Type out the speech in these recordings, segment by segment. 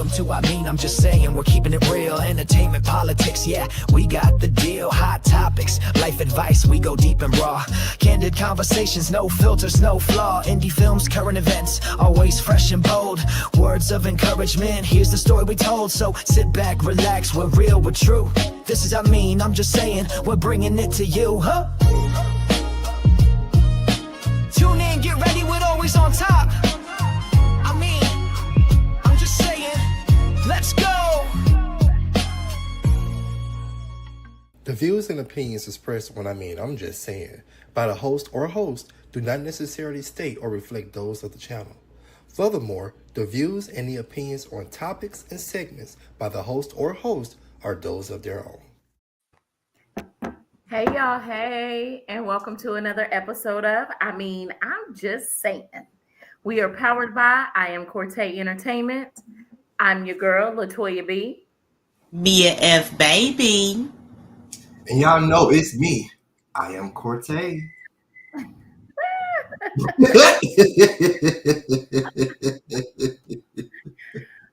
Welcome to I Mean, I'm just saying, we're keeping it real. Entertainment, politics, yeah, we got the deal. Hot topics, life advice, we go deep and raw. Candid conversations, no filters, no flaw. Indie films, current events, always fresh and bold. Words of encouragement, here's the story we told. So sit back, relax, we're real, we're true. This is I Mean, I'm just saying, we're bringing it to you, huh? Tune in, get ready, we're always on top. I mean, I'm just saying, let's go. The views and opinions expressed on I Mean, I'm just saying, by the host or host do not necessarily state or reflect those of the channel. Furthermore, the views and the opinions on topics and segments by the host or host are those of their own. Hey y'all, hey, and welcome to another episode of I Mean, I'm Just Saying. We are powered by I Am Corte Entertainment. I'm your girl, Latoya B. Mia F. Baby. And y'all know it's me. I am Corte.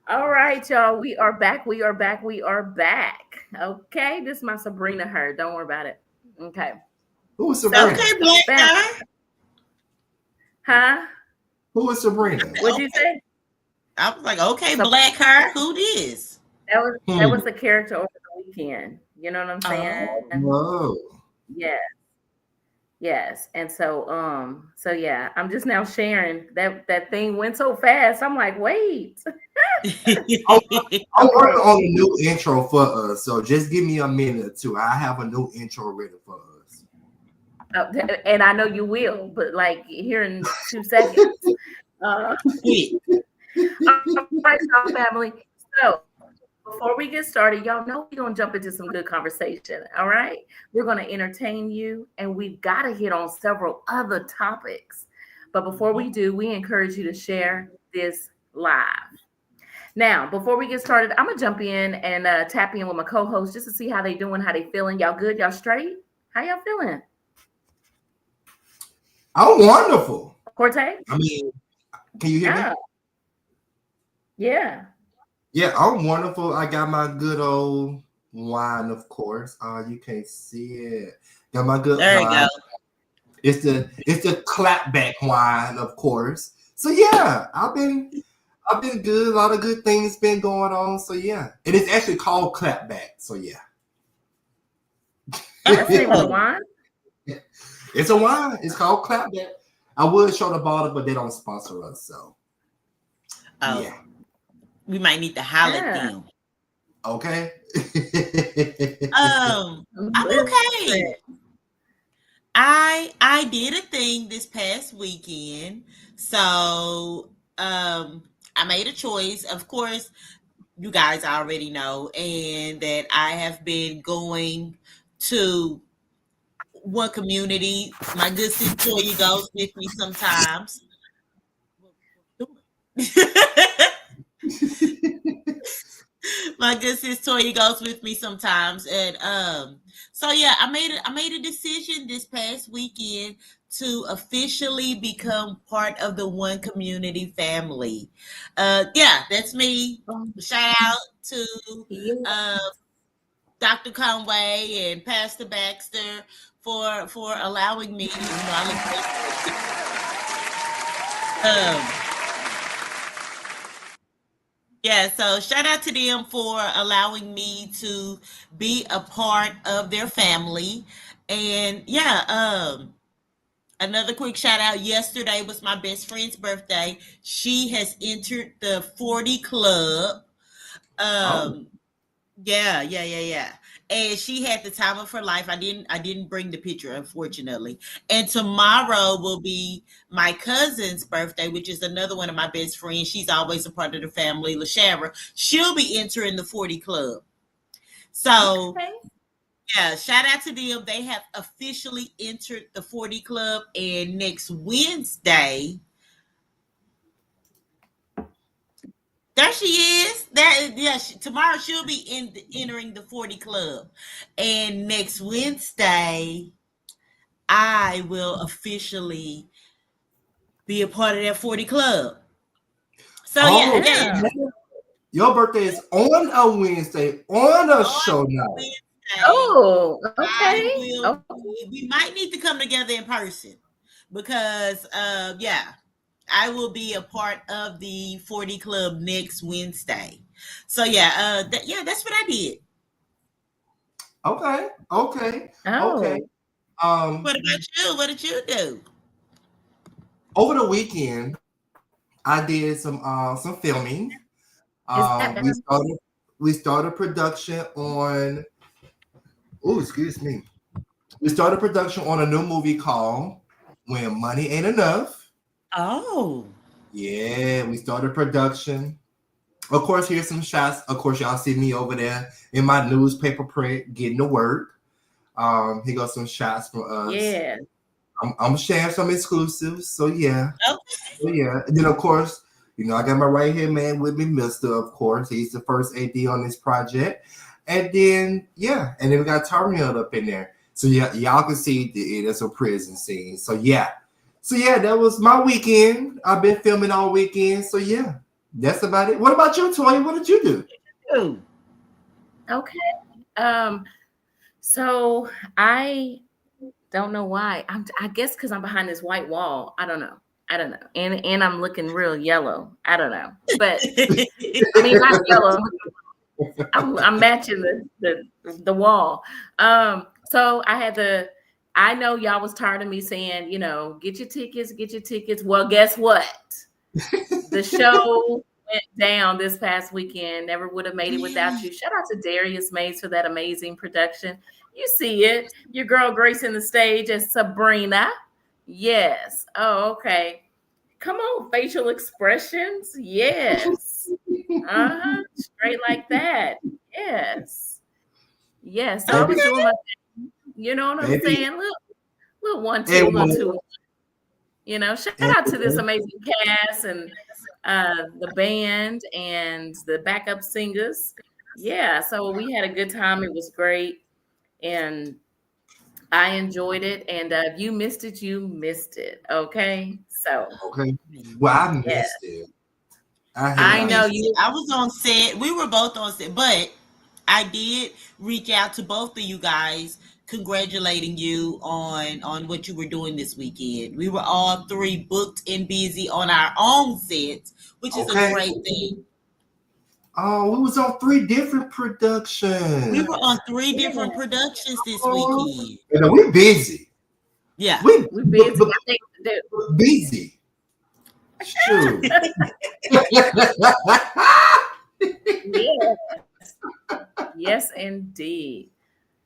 All right, y'all. We are back. We are back. We are back. Okay. This is my Sabrina her. Don't worry about it. Okay. Who is Sabrina? Okay, black guy. Huh? Who is Sabrina? What'd you say? I was like, okay, black hair. Who this? That was the character over the weekend. You know what I'm saying? Whoa. Yes. And so yeah, I'm just now sharing that thing went so fast. I'm like, wait. I'm working on a new intro for us, so just give me a minute or two. I have a new intro ready for us. And I know you will, but like here in 2 seconds. All right, y'all, family. So before we get started, y'all know we're going to jump into some good conversation, all right? We're going to entertain you, and we've got to hit on several other topics. But before we do, we encourage you to share this live. Now, before we get started, I'm going to jump in and tap in with my co-host just to see how they doing, how they feeling. Y'all good? Y'all straight? How y'all feeling? I'm wonderful. Corte? I mean, can you hear me? Yeah. Yeah, I'm wonderful. I got my good old wine, of course. You can't see it. Got my good There wine. you go. It's the clapback wine, of course. So yeah, I've been good. A lot of good things been going on. So yeah, and it's actually called clapback. So yeah, That's the name of the wine? it's a wine. It's called clapback. I would show the bottle, but they don't sponsor us. So yeah. We might need to holler at them. Okay. I'm okay. I did a thing this past weekend. So I made a choice. Of course, you guys already know, and that I have been going to one community. My good sister Toya goes with me sometimes. My good sis Toya goes with me sometimes, and so yeah, I made a decision this past weekend to officially become part of the One Community family. Yeah, that's me. Shout out to Dr. Conway and Pastor Baxter for allowing me. Yeah, so shout out to them for allowing me to be a part of their family. And yeah, another quick shout out. Yesterday was my best friend's birthday. She has entered the 40 club. Yeah. And she had the time of her life. I didn't bring the picture, unfortunately. And tomorrow will be my cousin's birthday, which is another one of my best friends. She's always a part of the family, LaShara. She'll be entering the 40 club. So yeah, shout out to them. They have officially entered the 40 club, and next Wednesday, there she is. Tomorrow she'll be entering the 40 club. And next Wednesday, I will officially be a part of that 40 club. So yeah. Your birthday is on a Wednesday on a show night. Wednesday, Oh, I okay. will. We might need to come together in person because, I will be a part of the 40 Club next Wednesday. So that's what I did. Okay. Oh, Um, What about you? What did you do? over the weekend, I did some filming. is that We better? started production on. Oh, excuse me. We started production on a new movie called "When Money Ain't Enough." Oh, Yeah, we started production. Of course, here's some shots. Of course, y'all see me over there in my newspaper print getting to work. Here goes some shots from us. Yeah. I'm sharing some exclusives. So yeah. okay. So yeah. And then of course, I got my right hand man with me, Mister. Of course, he's the first AD on this project. And then and then we got Tariel up in there. So yeah, y'all can see there's a prison scene. So yeah. That was my weekend. I've been filming all weekend. So yeah, that's about it. What about you, Toy? What did you do? Ooh. Okay. So I don't know why. I guess because I'm behind this white wall. I don't know. And I'm looking real yellow. I don't know. But I mean, not yellow. I'm matching the wall. So I know y'all was tired of me saying, get your tickets. Well, guess what? The show went down this past weekend. Never would have made it without you. Shout out to Darius Mays for that amazing production. You see it. Your girl gracing the stage as Sabrina. Yes. Oh, okay. Come on, facial expressions. Yes. Straight like that. Yes. Yes. So I was doing my thing. You know what I'm saying? Little 1, 2, little 2. Shout out to this amazing cast and the band and the backup singers. Yeah, so we had a good time. It was great, and I enjoyed it. And if you missed it, you missed it. Okay, so Okay. Well, I missed yeah, it. I know you. I was on set. We were both on set, but I did reach out to both of you guys, congratulating you on what you were doing this weekend. We were all three booked and busy on our own sets, which is a great thing. Oh, we was on 3 different productions. We were on 3 different productions this weekend. We're busy. Yeah. We're busy. Got things to do. Busy. True. Yes. Yes, indeed.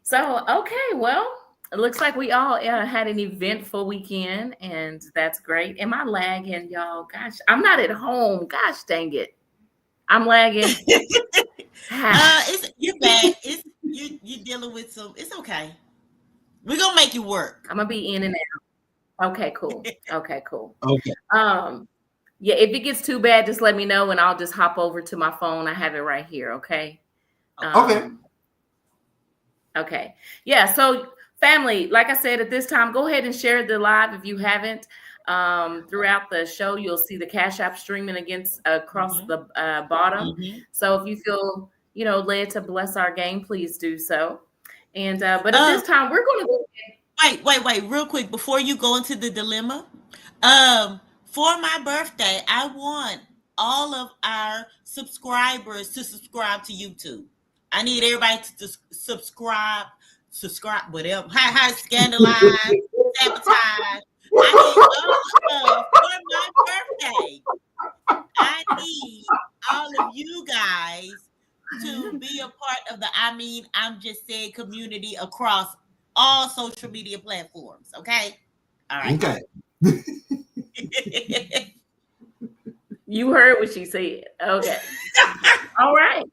So, okay, well, it looks like we all had an eventful weekend, and that's great. Am I lagging, y'all? Gosh, I'm not at home. Gosh, dang it. I'm lagging. You're bad. You're dealing with some. It's okay. We're gonna make you work. I'm gonna be in and out. Okay, cool. Okay. Yeah, if it gets too bad, just let me know, and I'll just hop over to my phone. I have it right here. Okay. Okay. Yeah. So, family, like I said, at this time, go ahead and share the live if you haven't. Throughout the show, you'll see the Cash App streaming across the bottom. So if you feel led to bless our game, please do so. And but at this time, we're going to go. Wait, real quick before you go into the dilemma. For my birthday, I want all of our subscribers to subscribe to YouTube. I need everybody to subscribe, whatever. Hi, scandalize, sabotage. For my birthday, I need all of you guys to be a part of the I'm Just Saying community across all social media platforms. Okay? All right. Okay. You heard what she said. Okay. All right.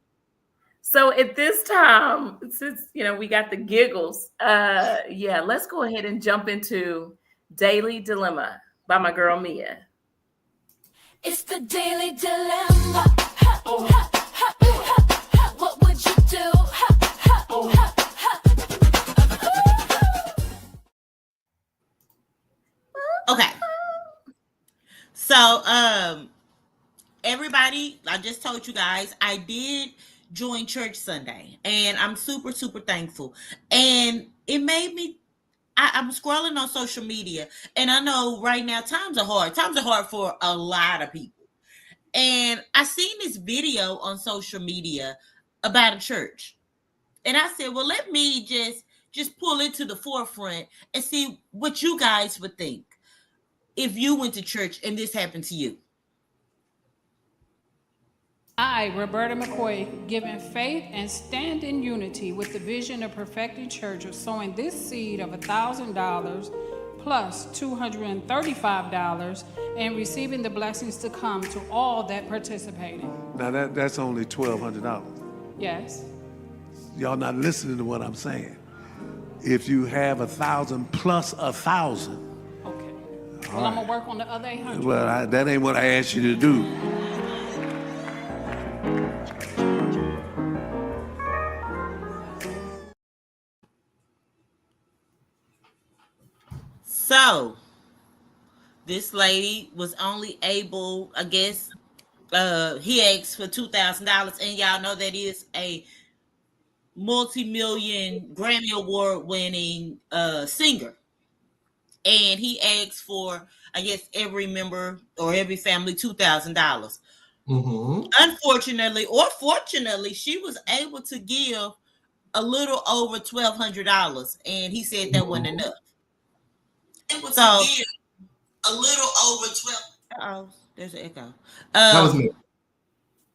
So at this time, since we got the giggles, let's go ahead and jump into Daily Dilemma by my girl Mia. It's the Daily Dilemma. What would you do? Okay. So, everybody, I just told you guys I did join church Sunday, and I'm super, super thankful. And it made me. I'm scrolling on social media, and I know right now times are hard. Times are hard for a lot of people. And I seen this video on social media about a church, and I said, "Well, let me just pull it to the forefront and see what you guys would think if you went to church and this happened to you." I, Roberta McCoy, given faith and stand in unity with the vision of perfecting church of sowing this seed of $1,000 plus $235 and receiving the blessings to come to all that participated. Now that's only $1,200. Yes. Y'all not listening to what I'm saying. If you have 1,000 plus 1,000, Okay. Well, I'm gonna work on the other 800. well, that ain't what I asked you to do. So this lady was only able, I guess, he asked for $2,000, and y'all know that is a multi-million Grammy Award winning singer. And he asked for, I guess, every member or every family $2,000. Unfortunately or fortunately, she was able to give a little over $1,200, and he said that wasn't enough. So a little over 12. Oh, there's an echo. That was me.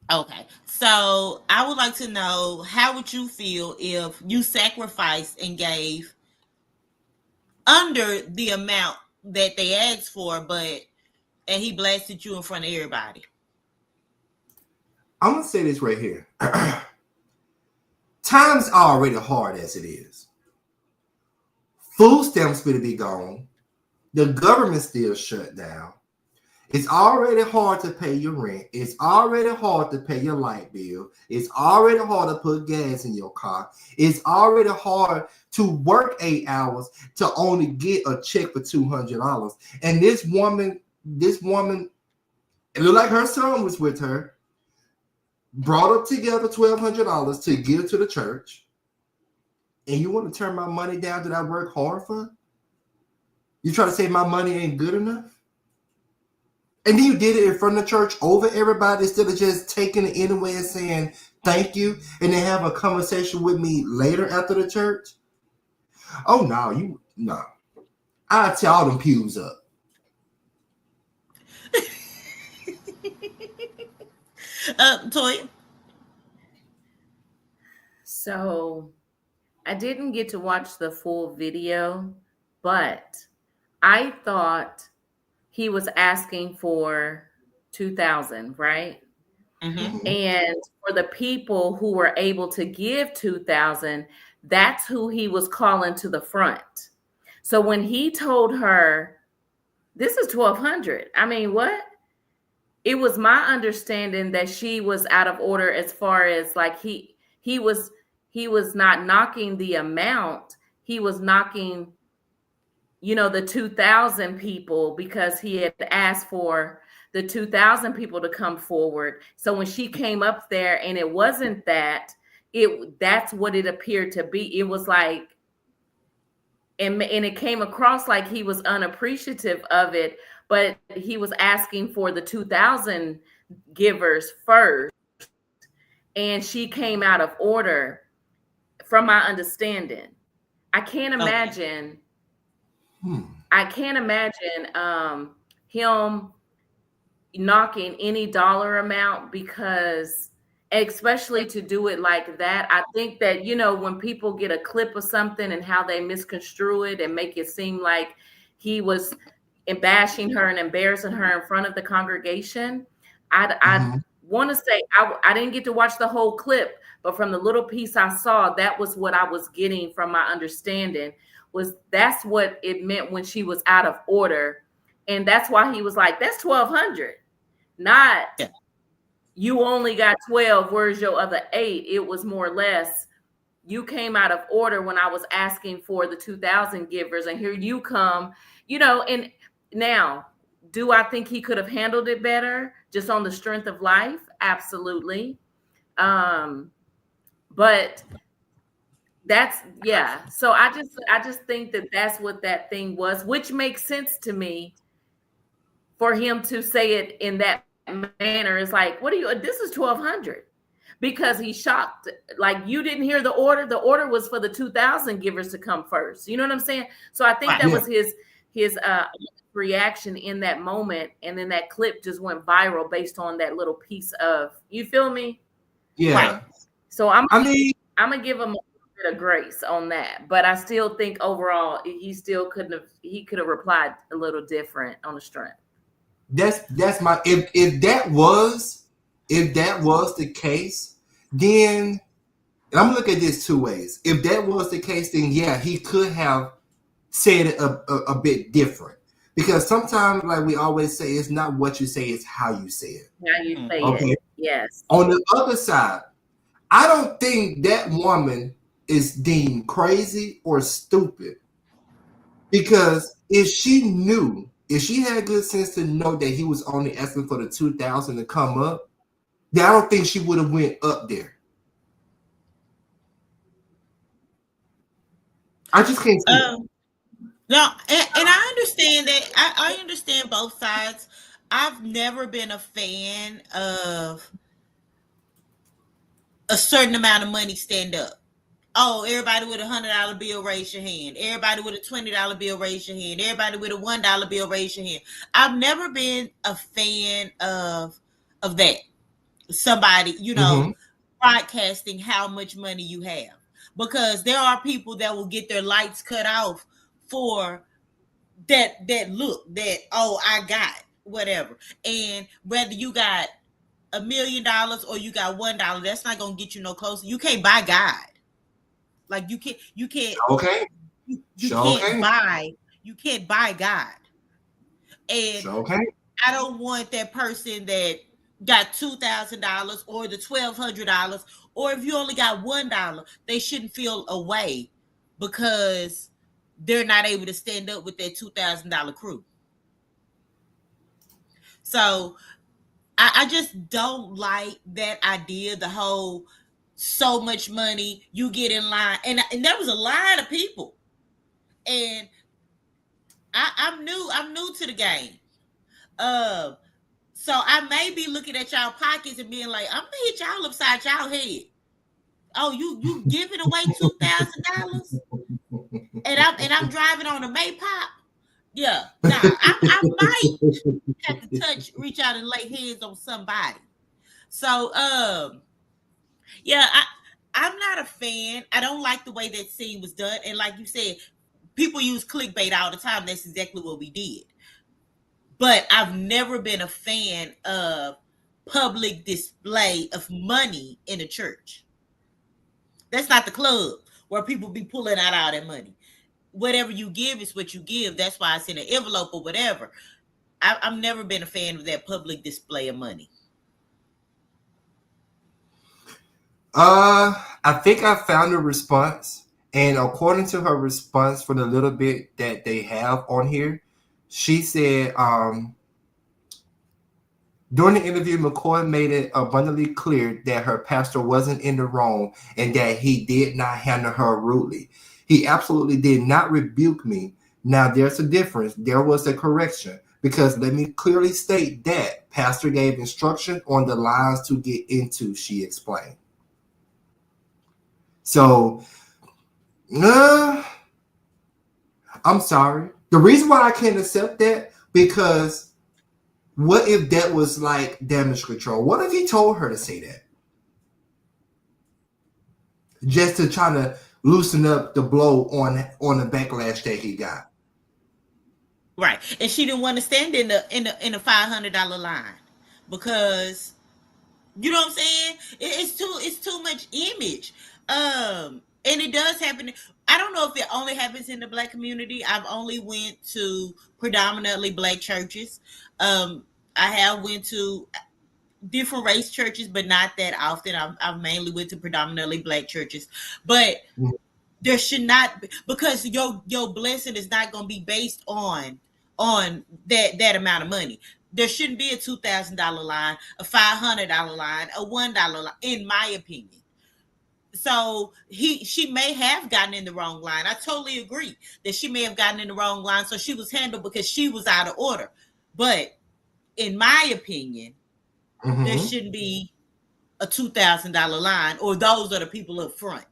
Okay, so I would like to know, how would you feel if you sacrificed and gave under the amount that they asked for, and he blasted you in front of everybody? I'm gonna say this right here. Times are already hard as it is. Food stamps going to be gone. The government still shut down. It's already hard to pay your rent. It's already hard to pay your light bill. It's already hard to put gas in your car. It's already hard to work 8 hours to only get a check for $200. And this woman, it looked like her son was with her, brought up together $1,200 to give to the church. And you want to turn my money down that I work hard for? You try to say my money ain't good enough? And then you did it in front of the church over everybody instead of just taking it anyway and saying thank you and then have a conversation with me later after the church? Oh, no. I'll tear all them pews up. Toya? So I didn't get to watch the full video, but I thought he was asking for 2,000, right? Mm-hmm. And for the people who were able to give 2,000, that's who he was calling to the front. So when he told her, this is 1,200, I mean, what? It was my understanding that she was out of order as far as like he was not knocking the amount. He was knocking, the 2,000 people because he had asked for the 2,000 people to come forward. So when she came up there and it wasn't that, that's what it appeared to be. It was like, and it came across like he was unappreciative of it, but he was asking for the 2,000 givers first. And she came out of order from my understanding. I can't imagine. I can't imagine him knocking any dollar amount, because especially to do it like that. I think that, when people get a clip of something and how they misconstrue it and make it seem like he was bashing her and embarrassing her in front of the congregation. I want to say I didn't get to watch the whole clip, but from the little piece I saw, that was what I was getting from my understanding. That's what it meant when she was out of order. And that's why he was like, that's 1,200, not you only got 12, where's your other 8? It was more or less, you came out of order when I was asking for the 2,000 givers, and here you come, and now Do I think he could have handled it better just on the strength of life? Absolutely. But that's, yeah. So I just think that that's what that thing was, which makes sense to me for him to say it in that manner. It's like, what are you, this is 1,200, because he's shocked. Like, you didn't hear the order. The order was for the 2,000 givers to come first. You know what I'm saying? So I think that was his reaction in that moment. And then that clip just went viral based on that little piece of, you feel me? Yeah. Right. So I'm gonna give him a bit of grace on that, but I still think overall he could have replied a little different on the strength. That's my, if that was the case, then, and I'm gonna look at this two ways. If that was the case, then yeah, he could have said it a bit different, because sometimes, like we always say, it's not what you say, it's how you say it. How you say it. Yes. On the other side, I don't think that woman is deemed crazy or stupid, because if she had good sense to know that he was only asking for the 2,000 to come up, then I don't think she would have went up there. I just can't see it. No, and I understand that. I understand both sides. I've never been a fan of a certain amount of money stand up. Oh, everybody with $100 bill, raise your hand. Everybody with a $20 bill, raise your hand. Everybody with a $1 bill, raise your hand. I've never been a fan of that. Somebody, broadcasting how much money you have, because there are people that will get their lights cut off for that look that, oh, I got whatever. And whether you got $1 million or you got $1, that's not gonna get you no closer. You can't buy God. Like you can't Okay. You can't buy God. And I don't want that person that got $2,000 or the $1,200, or if you only got $1, they shouldn't feel away because they're not able to stand up with that $2,000 crew. So I just don't like that idea, the whole so much money, you get in line. And there was a line of people. And I'm new to the game. So I may be looking at y'all pockets and being like, I'm gonna hit y'all upside y'all head. Oh, you giving away $2,000? And I'm driving on a Maypop. Yeah, nah, I might have to reach out and lay hands on somebody. So, yeah, I'm not a fan. I don't like the way that scene was done. And like you said, people use clickbait all the time. That's exactly what we did. But I've never been a fan of public display of money in a church. That's not the club where people be pulling out all that money. Whatever you give is what you give. That's why it's in an envelope or whatever. I've never been a fan of that public display of money. I think I found a response, and according to her response for the little bit that they have on here, she said, during the interview, McCoy made it abundantly clear that her pastor wasn't in the wrong and that he did not handle her rudely. He absolutely did not rebuke me. Now, there's a difference. There was a correction, because let me clearly state that pastor gave instruction on the lines to get into, she explained. So, I'm sorry. The reason why I can't accept that, because what if that was like damage control? What if he told her to say that? Just to try to loosen up the blow on the backlash that he got. Right. And she didn't want to stand in a $500 line because, you know what I'm saying? It's too much image. And it does happen. I don't know if it only happens in the Black community. I've only went to predominantly Black churches. I have went to different race churches, but not that often. I've mainly went to predominantly Black churches. But there should not be, because your blessing is not going to be based on on that amount of money. There shouldn't be a $2,000 line, a $500 line, a $1 line, in my opinion. So she may have gotten in the wrong line. I totally agree that she may have gotten in the wrong line. So she was handled because she was out of order. But in my opinion, there shouldn't be a $2,000 line, or those are the people up front,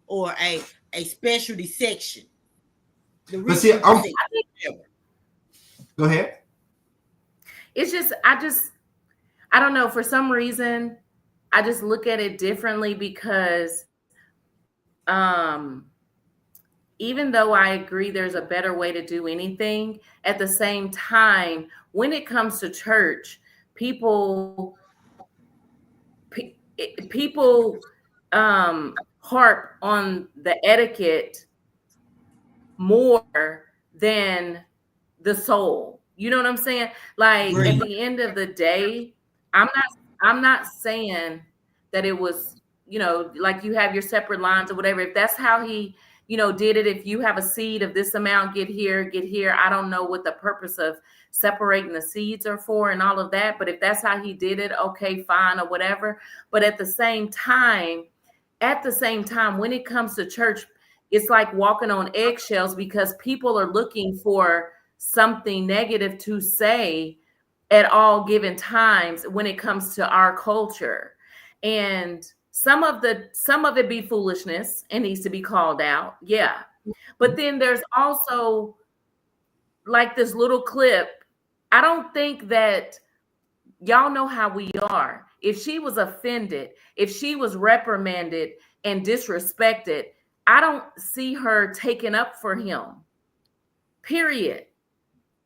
or a specialty section. But see, go ahead. It's just, I don't know. For some reason, I just look at it differently because even though I agree there's a better way to do anything, at the same time, when it comes to church, people harp on the etiquette more than the soul. You know what I'm saying? Like, at the end of the day, I'm not saying that it was, you know, like you have your separate lines or whatever. If that's how he, you know, did it, if you have a seed of this amount, get here. I don't know what the purpose of separating the seeds are for and all of that. But if that's how he did it, okay, fine, or whatever. But at the same time, when it comes to church, it's like walking on eggshells because people are looking for something negative to say at all given times when it comes to our culture. And some of it be foolishness and needs to be called out. Yeah. But then there's also like this little clip. I don't think that y'all know how we are. If she was offended, if she was reprimanded and disrespected, I don't see her taking up for him, period.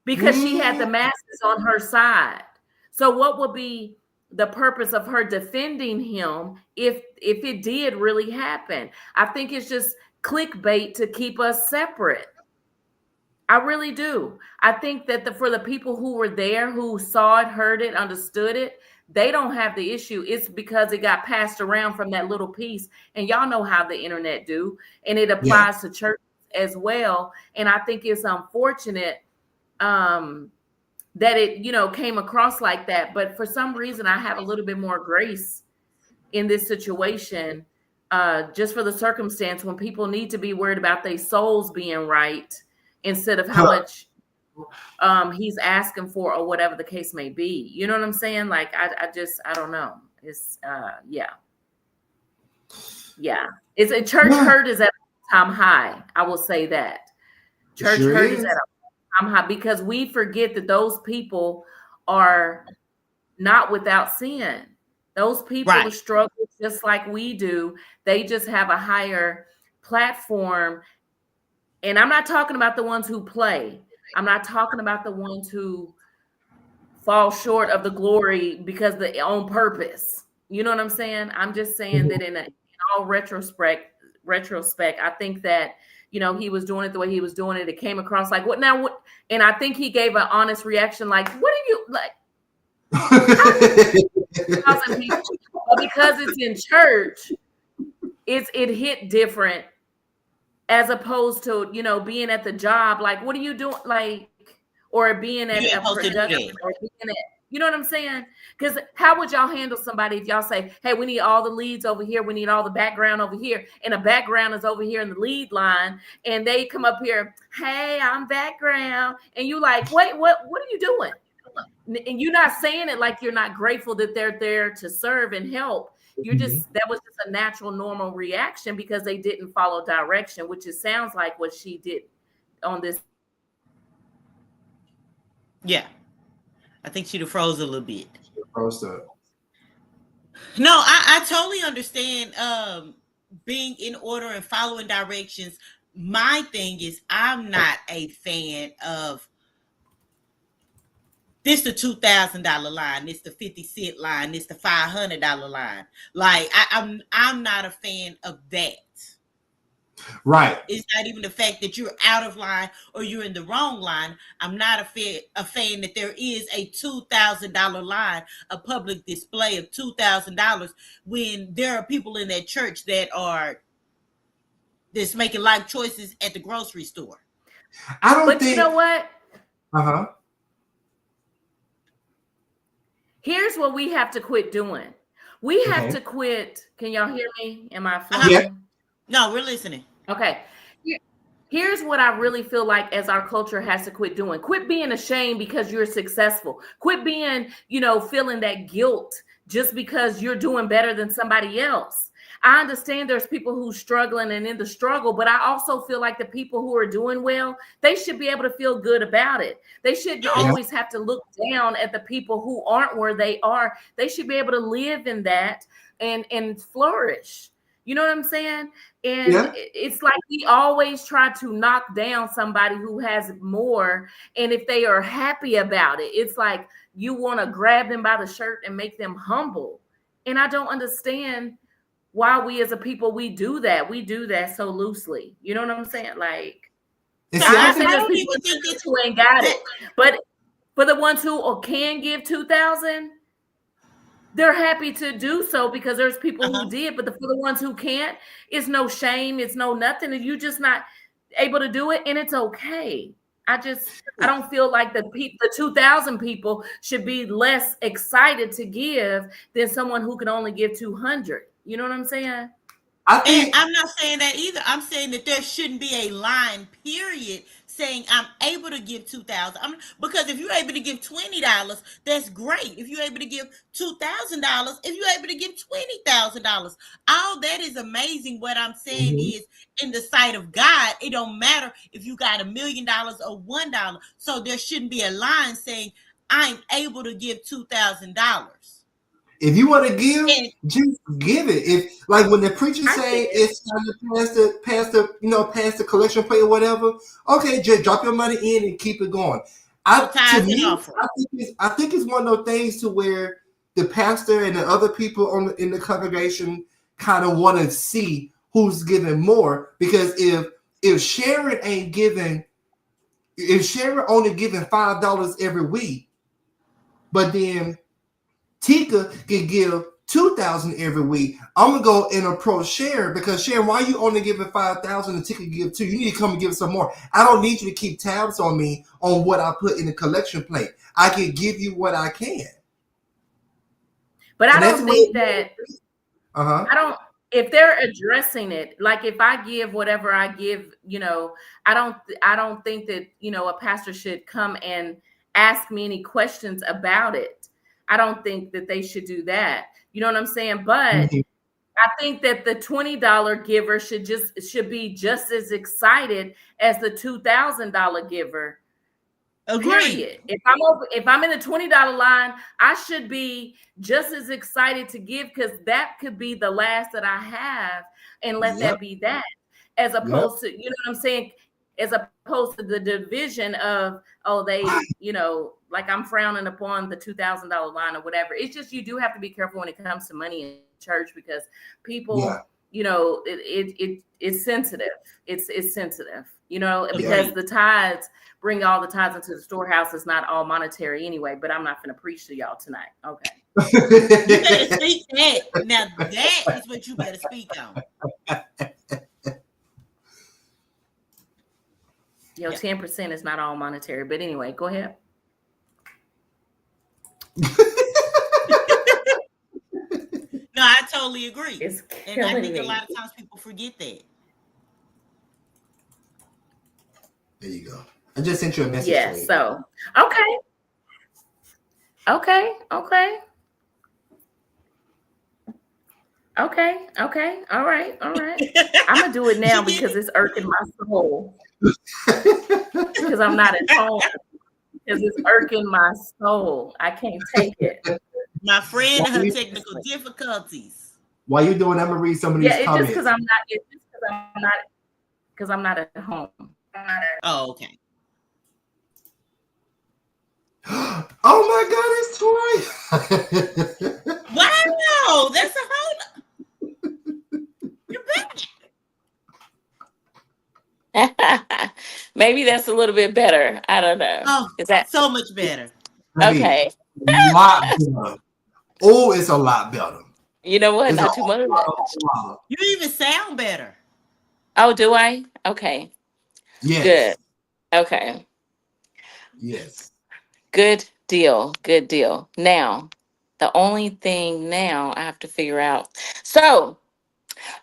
Because she had the masses on her side. So what would be the purpose of her defending him if it did really happen? I think it's just clickbait to keep us separate. I really do. I think that for the people who were there, who saw it, heard it, understood it, they don't have the issue. It's because it got passed around from that little piece. And y'all know how the internet do. And it applies to church as well. And I think it's unfortunate that it, you know, came across like that. But for some reason, I have a little bit more grace in this situation, just for the circumstance when people need to be worried about their souls being right instead of how much he's asking for or whatever the case may be. You know what I'm saying? Like, I don't know. It's, yeah. It's a church hurt is at a time high. I will say that. Church hurt is at a high because we forget that those people are not without sin. Those people struggle just like we do. They just have a higher platform. And I'm not talking about the ones who play. I'm not talking about the ones who fall short of the glory because on purpose. You know what I'm saying? I'm just saying that in all retrospect, I think that, you know, he was doing it the way he was doing it. It came across like, what now? What? And I think he gave an honest reaction, like, what are you like? But because it's in church, it hit different as opposed to, you know, being at the job. Like, what are you doing? Like, or being at a production, or being at, you know what I'm saying? Because how would y'all handle somebody if y'all say, hey, we need all the leads over here, we need all the background over here, and the background is over here in the lead line, and they come up here, hey, I'm background, and you like, wait, what are you doing? And you're not saying it like you're not grateful that they're there to serve and help. You're just, that was just a natural, normal reaction because they didn't follow direction, which it sounds like what she did on this. Yeah. I think she'd have froze a little bit. Froze up. No, I totally understand being in order and following directions. My thing is, I'm not a fan of this the $2,000 line, this the 50-cent line, this the $500 line. Like, I'm not a fan of that. Right. It's not even the fact that you're out of line or you're in the wrong line. I'm not a fan that there is a $2,000 line, a public display of $2,000 when there are people in that church that's making life choices at the grocery store. I don't think. But you know what? Uh-huh. Here's what we have to quit doing. We have Okay. to quit. Can y'all hear me? Am I Uh-huh. Yeah. flowing? No, we're listening. Okay. Here's what I really feel like as our culture has to quit doing. Quit being ashamed because you're successful. Quit being, feeling that guilt just because you're doing better than somebody else. I understand there's people who's struggling and in the struggle, but I also feel like the people who are doing well, they should be able to feel good about it. They shouldn't always have to look down at the people who aren't where they are. They should be able to live in that and flourish. You know what I'm saying? And Yeah. it's like we always try to knock down somebody who has more. And if they are happy about it, it's like you want to grab them by the shirt and make them humble. And I don't understand why we as a people, we do that. We do that so loosely. You know what I'm saying? Like, And I see, I understand think there's don't people even think who ain't got it. But for the ones who can give 2,000, they're happy to do so because there's people who did, but for the ones who can't, it's no shame, it's no nothing, and you're just not able to do it, and it's okay. I don't feel like the 2,000 people should be less excited to give than someone who can only give 200. You know what I'm saying? I And think I'm not saying that either. I'm saying that there shouldn't be a line, period, saying I'm able to give 2,000. Because if you're able to give $20, that's great. If you're able to give $2,000, if you're able to give $20,000, all that is amazing. What I'm saying is, in the sight of God, it don't matter if you got $1 million or $1. So there shouldn't be a line saying I'm able to give $2,000. if you want to give, And just give it. If like when the preacher I say get it. it's time to pass the collection plate or whatever, okay, just drop your money in and keep it going. tithes and offering. I think it's one of those things to where the pastor and the other people in the congregation kind of want to see who's giving more, because if Sharon ain't giving, if Sharon only giving $5 every week, but then Tika can give 2,000 every week, I'm gonna go and approach Sharon, because Sharon, why you only giving 5,000 and Tika give 2? You need to come and give some more. I don't need you to keep tabs on me on what I put in the collection plate. I can give you what I can. But And I that's don't the think way- that Uh-huh. I don't, if they're addressing it, like if I give whatever I give, I don't think that, a pastor should come and ask me any questions about it. I don't think that they should do that. You know what I'm saying? But Mhm. I think that the $20 giver should be just as excited as the $2,000 giver. Agree. Period. If I'm in the $20 line, I should be just as excited to give, because that could be the last that I have, and let that be that, as opposed to, you know what I'm saying, as opposed to the division of, they, like I'm frowning upon the $2,000 line or whatever. It's just, you do have to be careful when it comes to money in church, because people, it's sensitive. It's sensitive, because the tithes bring all the tithes into the storehouse. It's not all monetary anyway, but I'm not going to preach to y'all tonight. Okay. You better speak that. Now that is what you better speak on. 10% is not all monetary, but anyway, go ahead. No, I totally agree. It's And I killing think a me. lot of times people forget that. There you go. I just sent you a message. Yeah. So, okay. All right. I'm gonna do it now because it's irking my soul. Because I'm not at home. Because it's irking my soul. I can't take it. My friend and her technical difficulties. While you're doing, I'm gonna read some of these Yeah, it's comments. just because I'm not at home. Oh, okay. Oh my God, it's Troy. Wow, that's a whole. You're back. Maybe that's a little bit better. I don't know. Oh, Is that so much better? okay? A lot better. Oh, it's a lot better. You know what? It's Not too much. You even sound better. Oh, do I? Okay. Yes. Good. Okay. Yes. Good deal. Good deal. Now, the only thing now I have to figure out. So,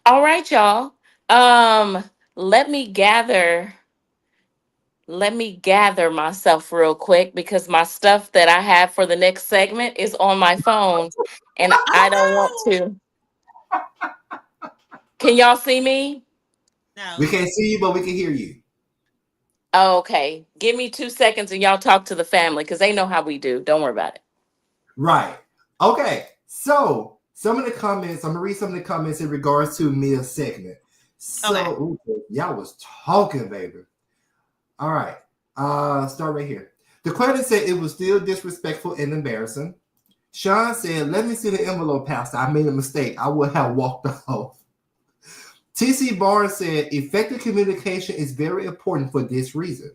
all right, y'all. Um, let me gather. Let me gather myself real quick because my stuff that I have for the next segment is on my phone, and I don't want Oh to. Can y'all see me? no. We No. can't see you, but we can hear you. Okay. Give me 2 seconds and y'all talk to the family because they know how we do. Don't worry about it. Right. Okay. So some of the comments, I'm gonna read some of the comments in regards to Mia's segment. Okay. So y'all was talking, baby. All right. Start right here. The credit said it was still disrespectful and embarrassing. Sean said, "Let me see the envelope, Pastor. I made a mistake. I would have walked off." TC Barnes said, "Effective communication is very important for this reason."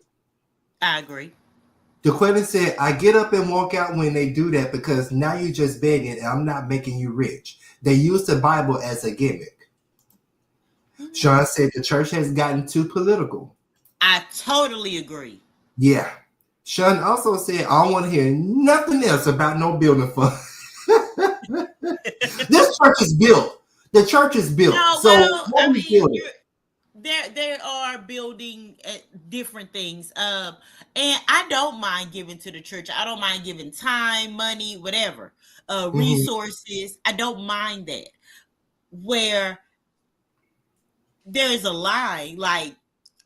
I agree. DeQuetta said, "I get up and walk out when they do that because now you're just begging and I'm not making you rich. They use the Bible as a gimmick." Sean said, "The church has gotten too political." I totally agree. Yeah. Sean also said, "I don't want to hear nothing else about no building fund." This church is built. The church is built. No, So well, what I are we mean, building? there are building different things. And I don't mind giving to the church. I don't mind giving time, money, whatever, Mhm. resources. I don't mind that. Where there is a line, like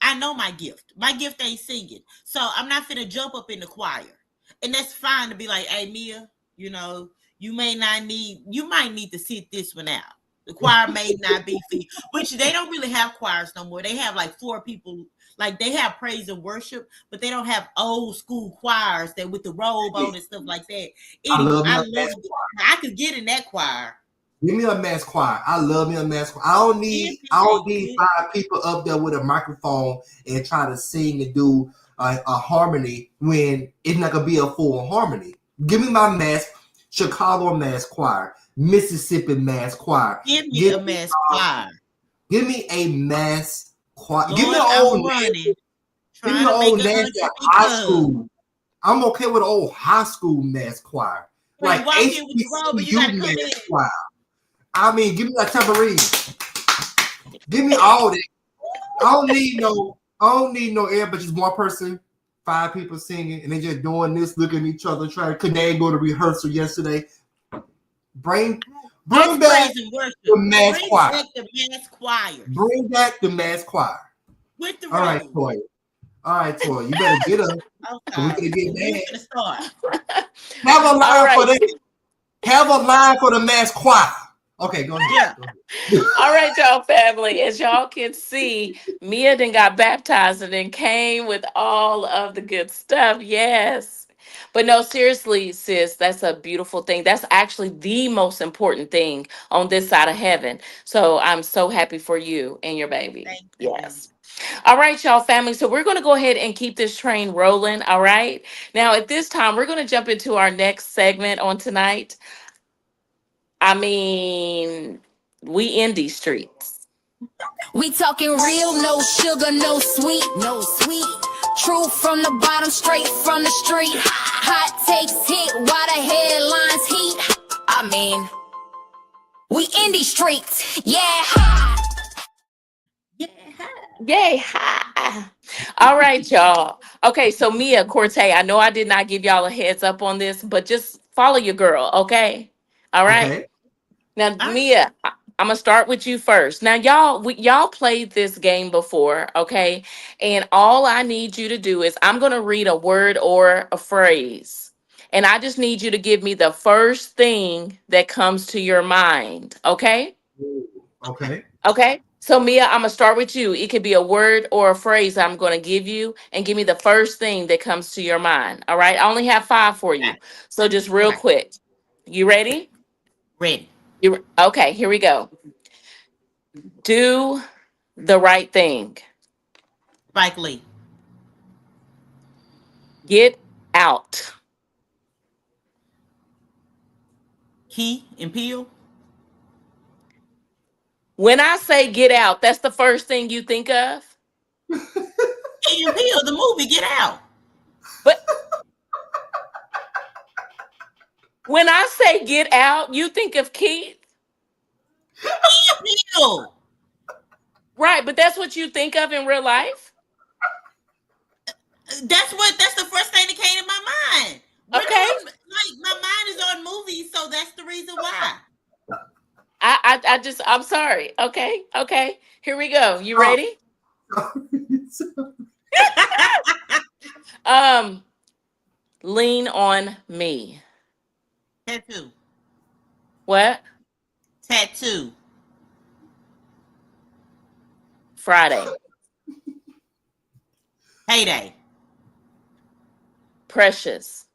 I know my gift. My gift ain't singing, so I'm not finna jump up in the choir, and that's fine to be like, "Hey, Mia, you might need to sit this one out. The choir may not be for you," which they don't really have choirs no more. They have like four people, like they have praise and worship, but they don't have old school choirs that with the robe on and stuff like that. I Anyway, love me I a love mass it. I could get in that choir. Give me a mass choir. I love me a mass choir. Give I me don't a need good. 5 people up there with a microphone and try to sing and do a harmony when it's not gonna be a full harmony. Give me my mass Chicago mass choir, Mississippi mass choir. Give me Give a me mass choir. give me a mass choir. Give me Lord, an I'm old running, give me trying an to make old a nasty hundred high because school. I'm okay with an old high school mass choir, when you like walk in with the robe and you HBCU got to come mass in. choir. I mean, give me a tambourine. Give me all that. I don't need no air, but just one person, 5 people singing, and they just doing this, looking at each other, trying. Could they go to rehearsal yesterday? Bring That's back praise and worship. the mass Bring choir. back the mass choirs Bring back the mass choir. with the All right, robe. Toya. All right, Toya. You better get us. I'm So we can sorry. get We're mad. gonna start. Have a All line for right. that. Have a line for the mass choir. Okay, go ahead. Yeah. Go ahead. All right, y'all family. As y'all can see, Mia then got baptized and then came with all of the good stuff. Yes. But no, seriously, sis, that's a beautiful thing. That's actually the most important thing on this side of heaven. So I'm so happy for you and your baby. Thank you. Yes. All right, y'all family. So we're going to go ahead and keep this train rolling. All right. Now, at this time, we're going to jump into our next segment on tonight. I mean, we in these streets. We talking real, no sugar, no sweet, no sweet. True from the bottom, straight from the street. Hot takes hit while the headlines heat. I mean, we in these streets, yeah. Yeah. Yay. Hi. All right, y'all. Okay, so Mia Corte, I know I did not give y'all a heads up on this, but just follow your girl, okay? All right. Okay. Now, All right. Mia, I'm gonna start with you first. Now, y'all played this game before, okay? And all I need you to do is I'm gonna read a word or a phrase, and I just need you to give me the first thing that comes to your mind, okay? Okay. Okay. So Mia, I'm gonna start with you. It could be a word or a phrase I'm gonna give you, and give me the first thing that comes to your mind. All right. I only have 5 for you, so just real Okay. quick. You ready? Ready. You okay? Here we go. Do the right thing. Spike Lee. Get out. Key and Peele. When I say get out, that's the first thing you think of. Key and Peele, the movie Get Out. But When I say Get Out, you think of Keith? Bill. Right, but that's what you think of in real life? That's the first thing that came to my mind. Okay. Like my mind is on movies, so that's the reason why. I'm sorry. Okay. Here we go. You ready? Lean on me. Tattoo. What? Tattoo. Friday. Payday. Precious.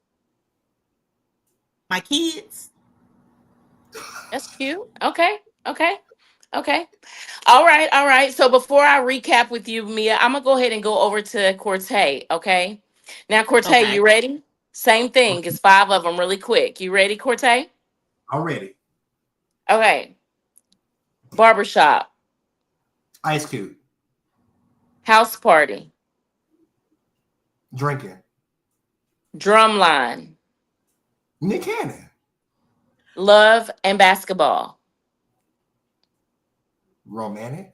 My kids. That's cute. Okay. All right. So before I recap with you, Mia, I'm gonna go ahead and go over to Cortez. Okay. Now, Cortez, Okay. you ready? Same thing. It's 5 of them really quick. You ready, Cortez? I'm ready. Okay. Barbershop. Ice Cube. House party. Drinking. Drumline. Nick Cannon. Love and basketball. Romantic.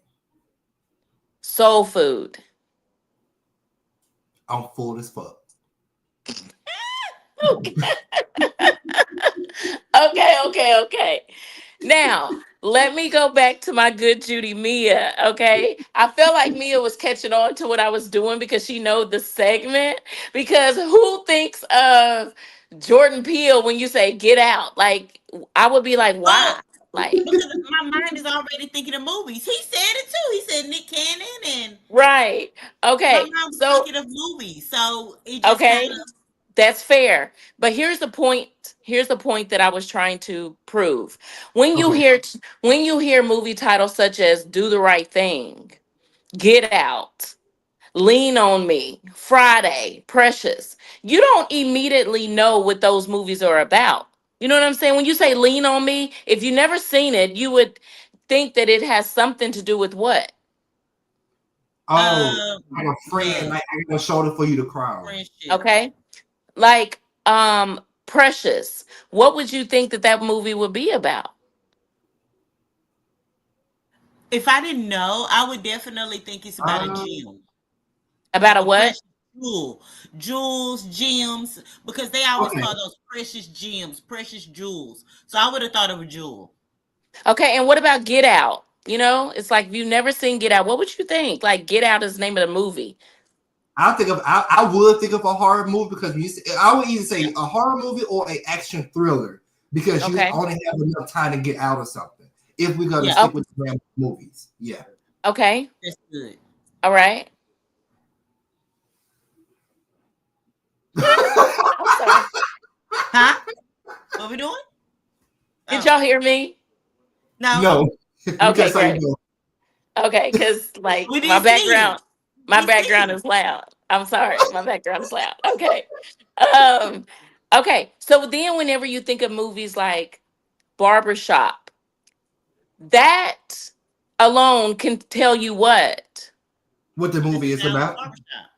Soul food. I'm full as fuck. Okay. Now, let me go back to my good Judy Mia, okay? I felt like Mia was catching on to what I was doing because she knows the segment. Because who thinks of Jordan Peele when you say Get Out? Like, I would be like, why? Like, Because my mind is already thinking of movies. He said it too. He said Nick Cannon and right. Okay. my mind was So, thinking of movies. So it just okay. kind of That's fair. But here's the point. Here's the point that I was trying to prove. When you hear movie titles such as Do the Right Thing, Get Out, Lean on Me, Friday, Precious, you don't immediately know what those movies are about. You know what I'm saying? When you say Lean on Me, if you never seen it, you would think that it has something to do with what? Oh, like a friend, like I got a shoulder for you to cry on. friendship. Okay. Like Precious. What would you think that movie would be about? If I didn't know, I would definitely think it's about a gem. About a A what? precious jewel. Jewels, gems, because they always Okay. call those precious gems, precious jewels. So I would have thought of a jewel. Okay, and what about Get Out? You know, it's like if you've never seen Get Out, what would you think? Like Get Out is the name of the movie. I would think of a horror movie because I would either say a horror movie or an action thriller because Okay. you only have enough time to get out of something. If we're gonna Yeah. stick with the movies, yeah. Okay. That's good. All right. I'm sorry. Huh? What we doing? Did y'all hear me? No. No. Okay, Because I great. know. Okay, because like We my didn't see background, you. my We background see is loud. I'm sorry, my background is loud. Okay. Okay. So then whenever you think of movies like Barbershop, that alone can tell you what? What the movie is about.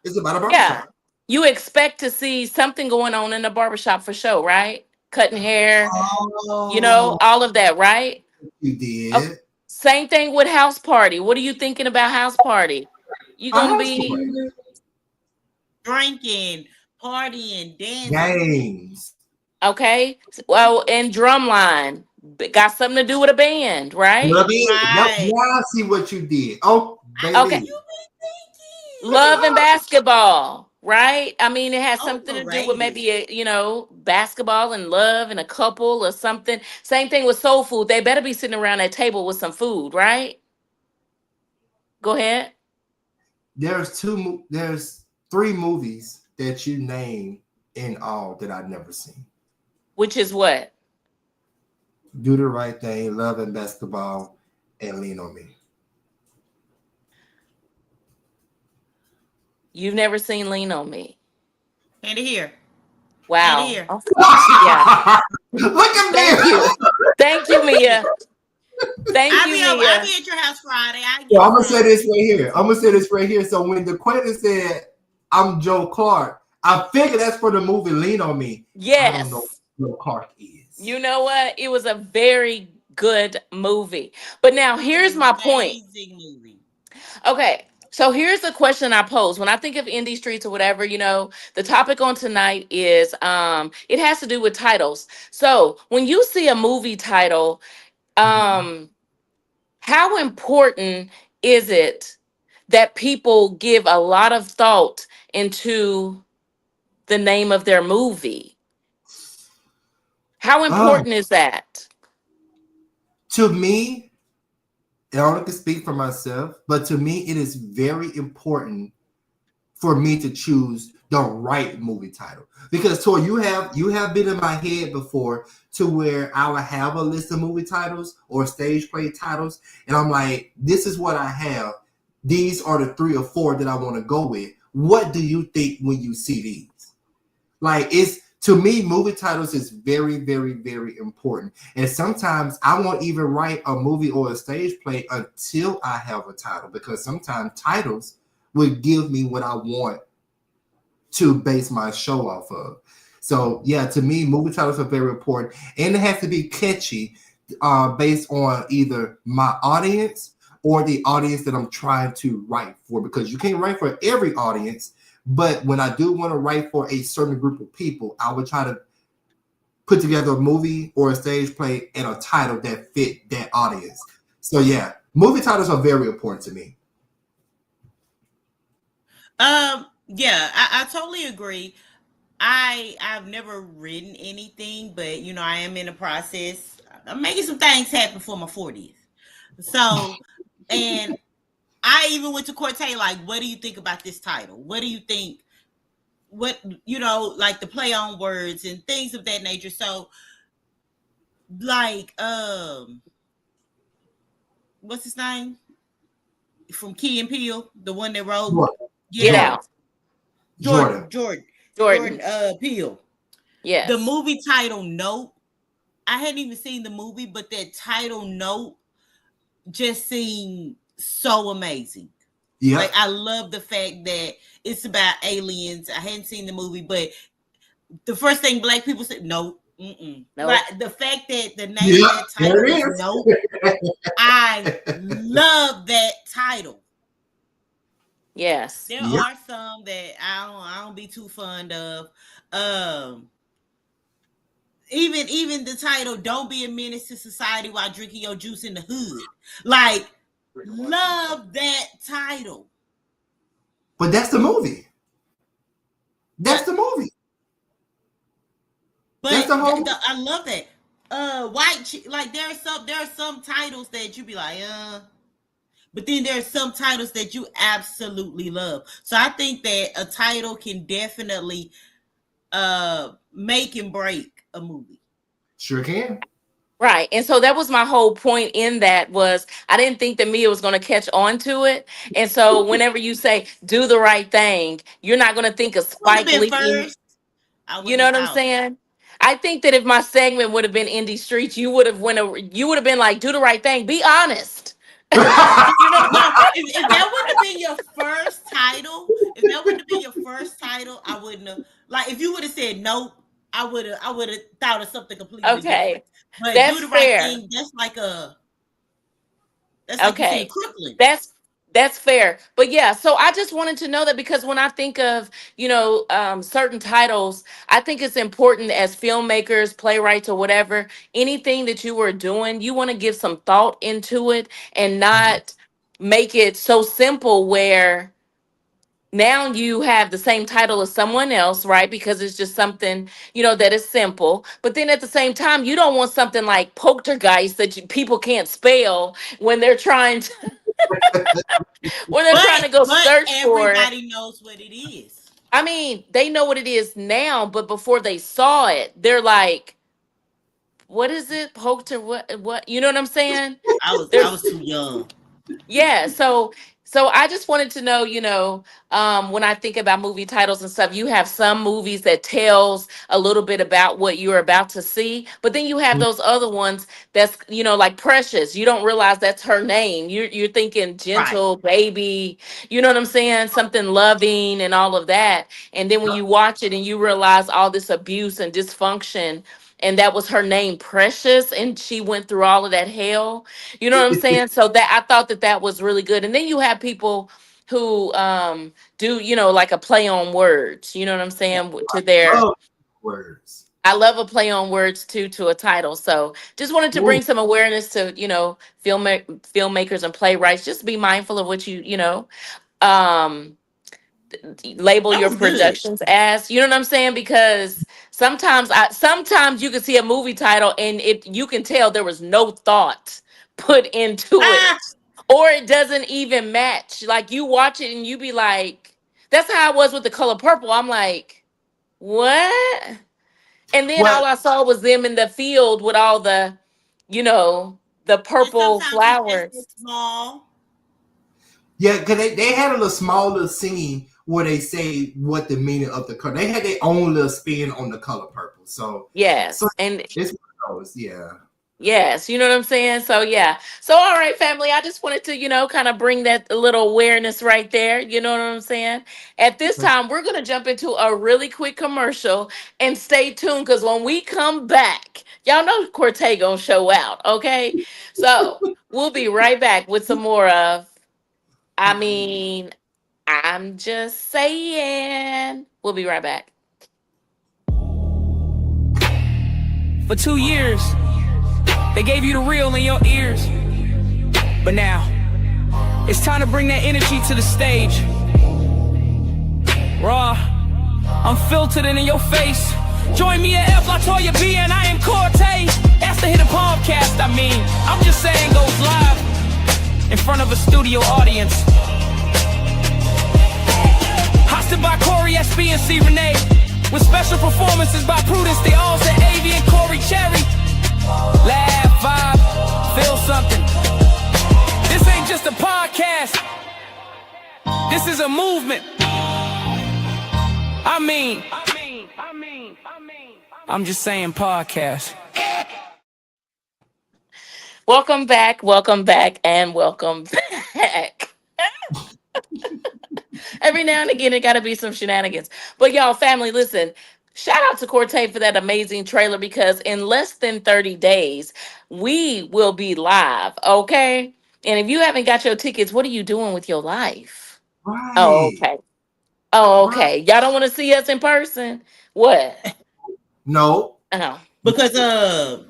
It's about a Yeah. barbershop. You expect to see something going on in the barbershop for sure, right? Cutting hair, you know, all of that, right? You did. Okay. Same thing with House Party. What are you thinking about House Party? You gonna be drinking, partying, dancing. Games. okay? Well, and Drumline got something to do with a band, right? Love it. Right. Now I see what you did. Oh, baby. Okay. Love and basketball, right? I mean, it has something to do with maybe basketball and love and a couple or something. Same thing with soul food. They better be sitting around that table with some food, right? Go ahead. There's 3 movies that you name in all that I've never seen. Which is what? Do the Right Thing, Love and Basketball, and Lean on Me. You've never seen Lean on Me. Hand it here. Wow. Hand it here. Okay. Yeah. Look at Thank me. you. Thank you, Mia. Thank I'll you, be Mia. at your house Friday. So I'm gonna say this right here. So when the question said I'm Joe Clark, I figured that's for the movie Lean on Me. Yes. I don't know who Joe Clark is. You know what? It was a very good movie. But now It was here's an my point. amazing movie. Okay. So here's the question I pose. When I think of indie streets or whatever, the topic on tonight is it has to do with titles. So when you see a movie title, um how important is it that people give a lot of thought into the name of their movie? How Oh, important is that? to me, I only can speak for myself, but to me, it is very important for me to choose the right movie title. Because Tor, you have been in my head before to where I would have a list of movie titles or stage play titles, and I'm like, this is what I have. These are the 3 or 4 that I want to go with. What do you think when you see these? Like, it's to me, movie titles is very, very, very important. And sometimes I won't even write a movie or a stage play until I have a title, because sometimes titles would give me what I want to base my show off of. So yeah, to me, movie titles are very important, and it has to be catchy, based on either my audience or the audience that I'm trying to write for. Because you can't write for every audience, but when I do want to write for a certain group of people, I would try to put together a movie or a stage play and a title that fit that audience. So yeah, movie titles are very important to me. Yeah, I totally agree. I've never written anything, but I am in the process. I'm making some things happen for my 40th. So, and I even went to Cortez, like, what do you think about this title? What do you think? What, like the play on words and things of that nature. So, like, what's his name from Key and Peele, the one that wrote Get Get Out, Out. Jordan. Jordan. Peele. The Yes. movie title Note. I hadn't even seen the movie, but that title Note just seemed so amazing. Yeah. Like, I love the fact that it's about aliens. I hadn't seen the movie, but the first thing black people said, no. Nope. Like, the fact that the name Yeah, of that title there it is is. Note, I love that title. Yes. There Yeah. are some that I don't be too fond of. Um, even the title, "Don't be a menace to society while drinking your juice in the hood." Like, love that title. But that's the movie. That's Yeah, the movie. That's but the whole. I love that. Like, there are some titles that you be like, but then there are some titles that you absolutely love. So I think that a title can definitely make and break a movie. Sure can. Right. And so that was my whole point in that was I didn't think that Mia was going to catch on to it. And so whenever you say do the right thing, you're not going to think of Would have Spike been Lee. first. I You wouldn't know have what I'm thought. saying? I think that if my segment would have been Indie Streets, you would have been like, do the right thing. Be honest. You know? No, if that wouldn't have been your first title, I wouldn't have. Like, if you would have said nope, I would have thought of something completely different. Okay. But do That's the right fair. thing. That's like you saying Okay. Crooklyn. That's fair. But yeah, so I just wanted to know that because when I think of, certain titles, I think it's important as filmmakers, playwrights, or whatever, anything that you are doing, you want to give some thought into it and not make it so simple where now you have the same title as someone else, right? Because it's just something, that is simple. But then at the same time, you don't want something like poltergeist that people can't spell when they're trying to go But search for it. everybody knows what it is. I mean, they know what it is now, but before they saw it, they're like, "What is it? Polter? What? You know what I'm saying?" I There's was too young. Yeah, so I just wanted to know, when I think about movie titles and stuff, you have some movies that tells a little bit about what you're about to see, but then you have those other ones that's, like Precious. You don't realize that's her name. You're thinking Right. gentle baby, you know what I'm saying? Something loving and all of that. And then when you watch it and you realize all this abuse and dysfunction and that was her name, Precious, and she went through all of that hell. You know what I'm saying? So that I thought that that was really good. And then you have people who do, you know, like a play on words. You know what I'm saying? To their, Oh, words. I love a play on words too to a title. So just wanted to Ooh, bring some awareness to, you know, filmmakers and playwrights. Just be mindful of what you know. Um, label That your was good. productions as, you know what I'm saying? Because sometimes you can see a movie title and you can tell there was no thought put into Ah, it, or it doesn't even match. Like you watch it and you be like, that's how I was with The Color Purple. I'm like, what? And then well, all I saw was them in the field with all the, you know, the and purple sometimes it's just flowers. so small. yeah, because they had a little small little scene where they say what the meaning of the color. They had their own little spin on the color purple. So Yes. And it's one of those, yeah. yes, you know what I'm saying? So yeah. So all right, family, I just wanted to, you know, kind of bring that little awareness right there. You know what I'm saying? At this time, we're going to jump into a really quick commercial and stay tuned cuz when we come back, y'all know Cortez going to show out, okay? So, we'll be right back with some more of I mean, I'm just saying. We'll be right back. For 2 years, they gave you the real in your ears. But now, it's time to bring that energy to the stage. Raw, unfiltered and in your face. Join me at F. Latoya B and I am Cortez. That's the Hit a Podcast, I mean. I'm just saying goes live in front of a studio audience. Hosted by Corey SB and C. Renee. With special performances by Prudence, the Alls and Avi and Corey Cherry. Laugh, vibe, feel something. This ain't just a podcast. This is a movement. I'm just saying podcast. Welcome back, and welcome back. Every now and again, it got to be some shenanigans. But y'all, family, listen. Shout out to Cortez for that amazing trailer because in less than 30 days, we will be live, okay? And if you haven't got your tickets, what are you doing with your life? Oh, Right. okay. Oh, Right. okay. Y'all don't want to see us in person? What? No. Oh, Because 60%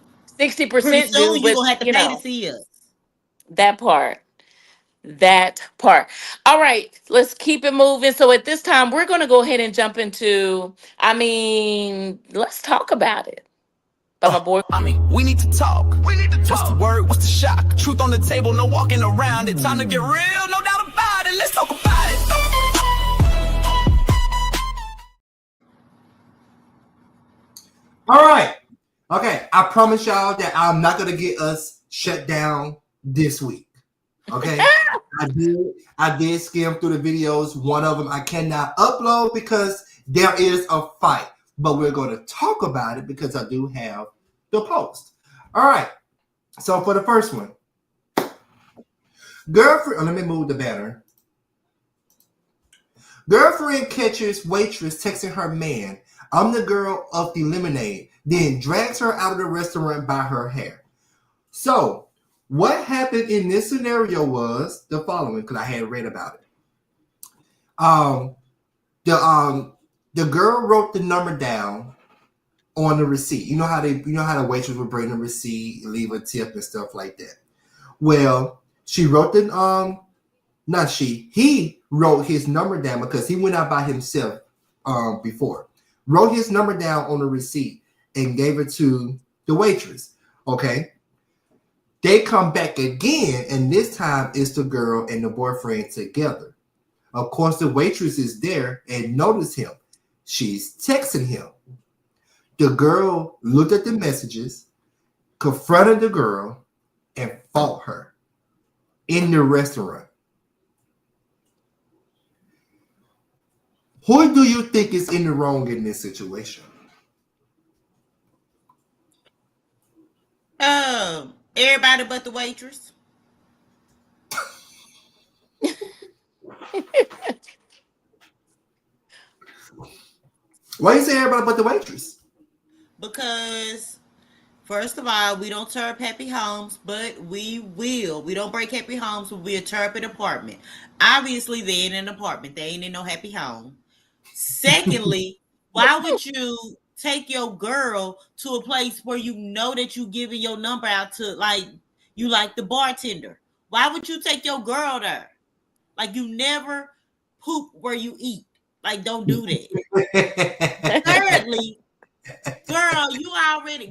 pretty do, soon you're but gonna have to you pay to know, see us. that part. That part. All right, let's keep it moving. So at this time, we're going to go ahead and jump into, let's talk about it. By my boy. We need to talk. What's the word? What's the shock? Truth on the table, no walking around it. Time to get real, no doubt about it. Let's talk about it. All right. Okay. I promise y'all that I'm not gonna get us shut down this week. Okay. I did skim through the videos. One of them I cannot upload because there is a fight. But we're going to talk about it because I do have the post. All right. So for the first one, girlfriend. Let me move the banner. Girlfriend catches waitress texting her man, "I'm the girl of the lemonade," then drags her out of the restaurant by her hair. So what happened in this scenario was the following, because I had read about it. The girl wrote the number down on the receipt. You know how the waitress would bring the receipt, leave a tip and stuff like that. Well, she wrote he wrote his number down because he went out by himself before. Wrote his number down on the receipt and gave it to the waitress. Okay. They come back again, and this time it's the girl and the boyfriend together. Of course, the waitress is there and noticed him. She's texting him. The girl looked at the messages, confronted the girl, and fought her in the restaurant. Who do you think is in the wrong in this situation? Everybody but the waitress. Why you say everybody but the waitress? Because First of all, we don't tear up happy homes, but we will. We don't break happy homes, but we'll tear up an apartment. Obviously, they ain't in an apartment. They ain't in no happy home. Secondly, why would you take your girl to a place where you know that you giving your number out to, like, you like the bartender? Why would you take your girl there? Like, you never poop where you eat. Like, don't do that. Thirdly, girl,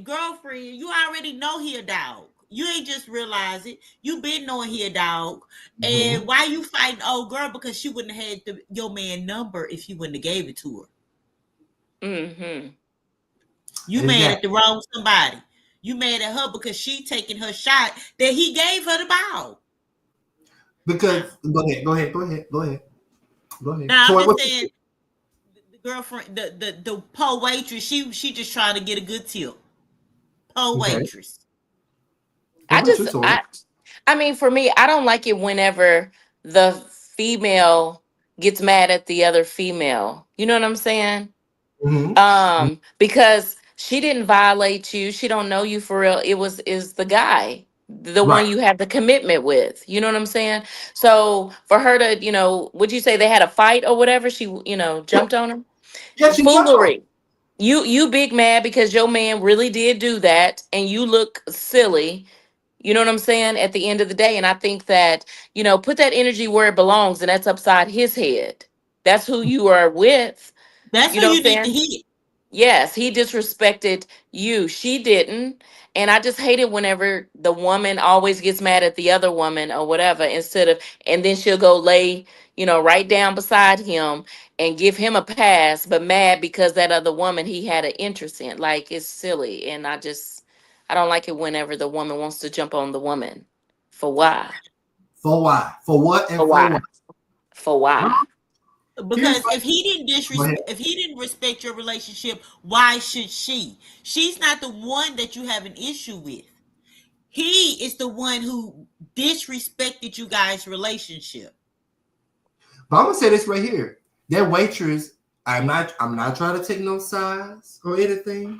girlfriend, you already know he a dog. You ain't just realize it. You been knowing he a dog. And why you fighting old girl? Because she wouldn't have had your man number if you wouldn't have gave it to her. Mm-hmm. You mad at the wrong somebody. You mad at her because she taking her shot that he gave her the ball. Because go ahead. Now I'm just saying, the girlfriend, the poor waitress, she just trying to get a good tip. Poor waitress. I mean, for me, I don't like it whenever the female gets mad at the other female. You know what I'm saying? Because she didn't violate you. She don't know you for real. Is the guy, the one you have the commitment with. You know what I'm saying? So for her to, would you say they had a fight or whatever? She, jumped on him. Yeah, she Foolery. You big mad because your man really did do that, and you look silly. You know what I'm saying? At the end of the day, and I think that put that energy where it belongs, and that's upside his head. That's who you are with. That's You who know you what I'm need to saying? hit. Yes, he disrespected you. She didn't. And I just hate it whenever the woman always gets mad at the other woman or whatever, and then she'll go lay, right down beside him and give him a pass, but mad because that other woman he had an interest in. Like, it's silly. And I don't like it whenever the woman wants to jump on the woman. For why? For why? For what? And For why? For why? Because if he didn't respect your relationship, why should she? She's not the one that you have an issue with. He is the one who disrespected you guys' relationship. But I'm gonna say this right here. That waitress, I'm not trying to take no sides or anything,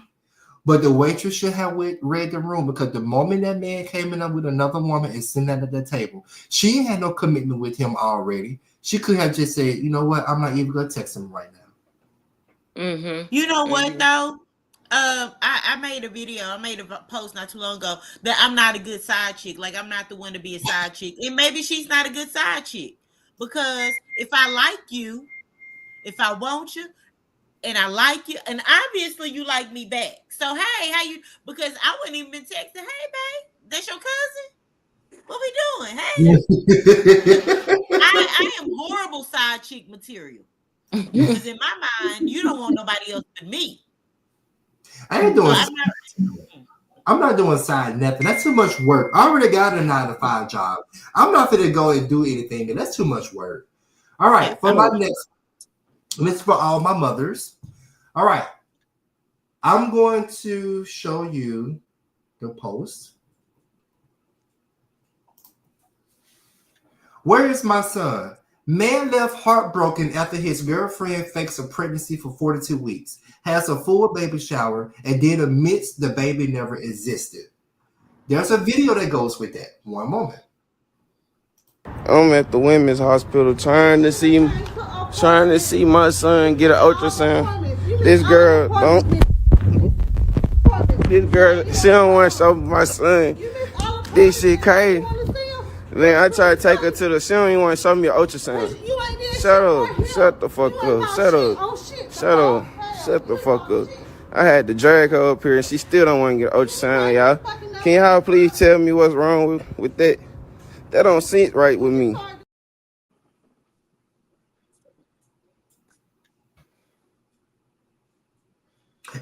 but the waitress should have read the room, because the moment that man came in up with another woman and sitting at the table, she had no commitment with him already. She could have just said, you know what, I'm not even gonna text him right now. Mm-hmm. You know what though? I made a video, I made a post not too long ago that I'm not a good side chick. Like, I'm not the one to be a side chick. And maybe she's not a good side chick. Because if I like you, if I want you, and I like you, and obviously you like me back. So hey, how you? Because I wouldn't even been texting, hey babe, that's your cousin? What we doing? Hey. I am horrible side chick material. Because in my mind, you don't want nobody else but me. I ain't doing. I'm not doing side nothing. That's too much work. I already got a 9-to-5 job. I'm not gonna go and do anything, and that's too much work. All right, for my next, this for all my mothers. All right, I'm going to show you the post. Where is my son? Man left heartbroken after his girlfriend fakes a pregnancy for 42 weeks, has a full baby shower, and then admits the baby never existed. There's a video that goes with that. One moment. I'm at the women's hospital trying to see my son get an ultrasound. This girl, she don't want to show my son. This shit crazy. Then I try to take her to she don't even want to show me an ultrasound. Shut up. Shut the fuck up. Shut up. Shut the fuck up. I had to drag her up here and she still don't want to get an ultrasound, y'all. Can y'all please tell me what's wrong with that? That don't seem right with me.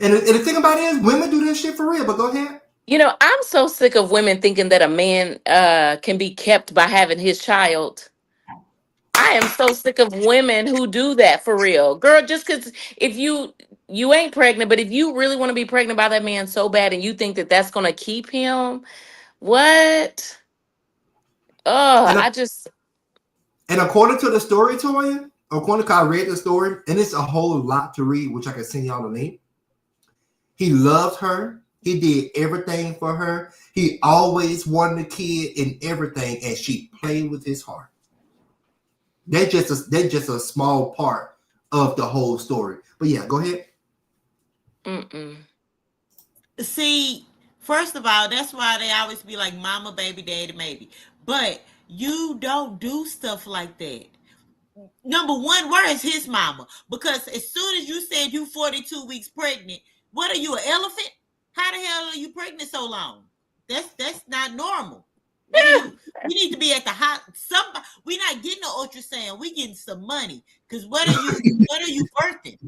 And the thing about it is, women do this shit for real, but go ahead. I'm so sick of women thinking that a man can be kept by having his child. I am so sick of women who do that for real. Girl, just because if you ain't pregnant, but if you really want to be pregnant by that man so bad and you think that that's going to keep him, what? And according to the story, Toya, according to I read the story, and it's a whole lot to read, which I can send y'all the link. He loved her. He did everything for her. He always wanted a kid and everything, and she played with his heart. That's just a small part of the whole story. But yeah, go ahead. See, first of all, that's why they always be like mama, baby, daddy, maybe. But you don't do stuff like that. Number one, where is his mama? Because as soon as you said you 42 weeks pregnant, what are you, an elephant? How the hell are you pregnant so long? That's not normal. You need to be at the hot. We're not getting an ultrasound. We getting some money. Because what are you birthing?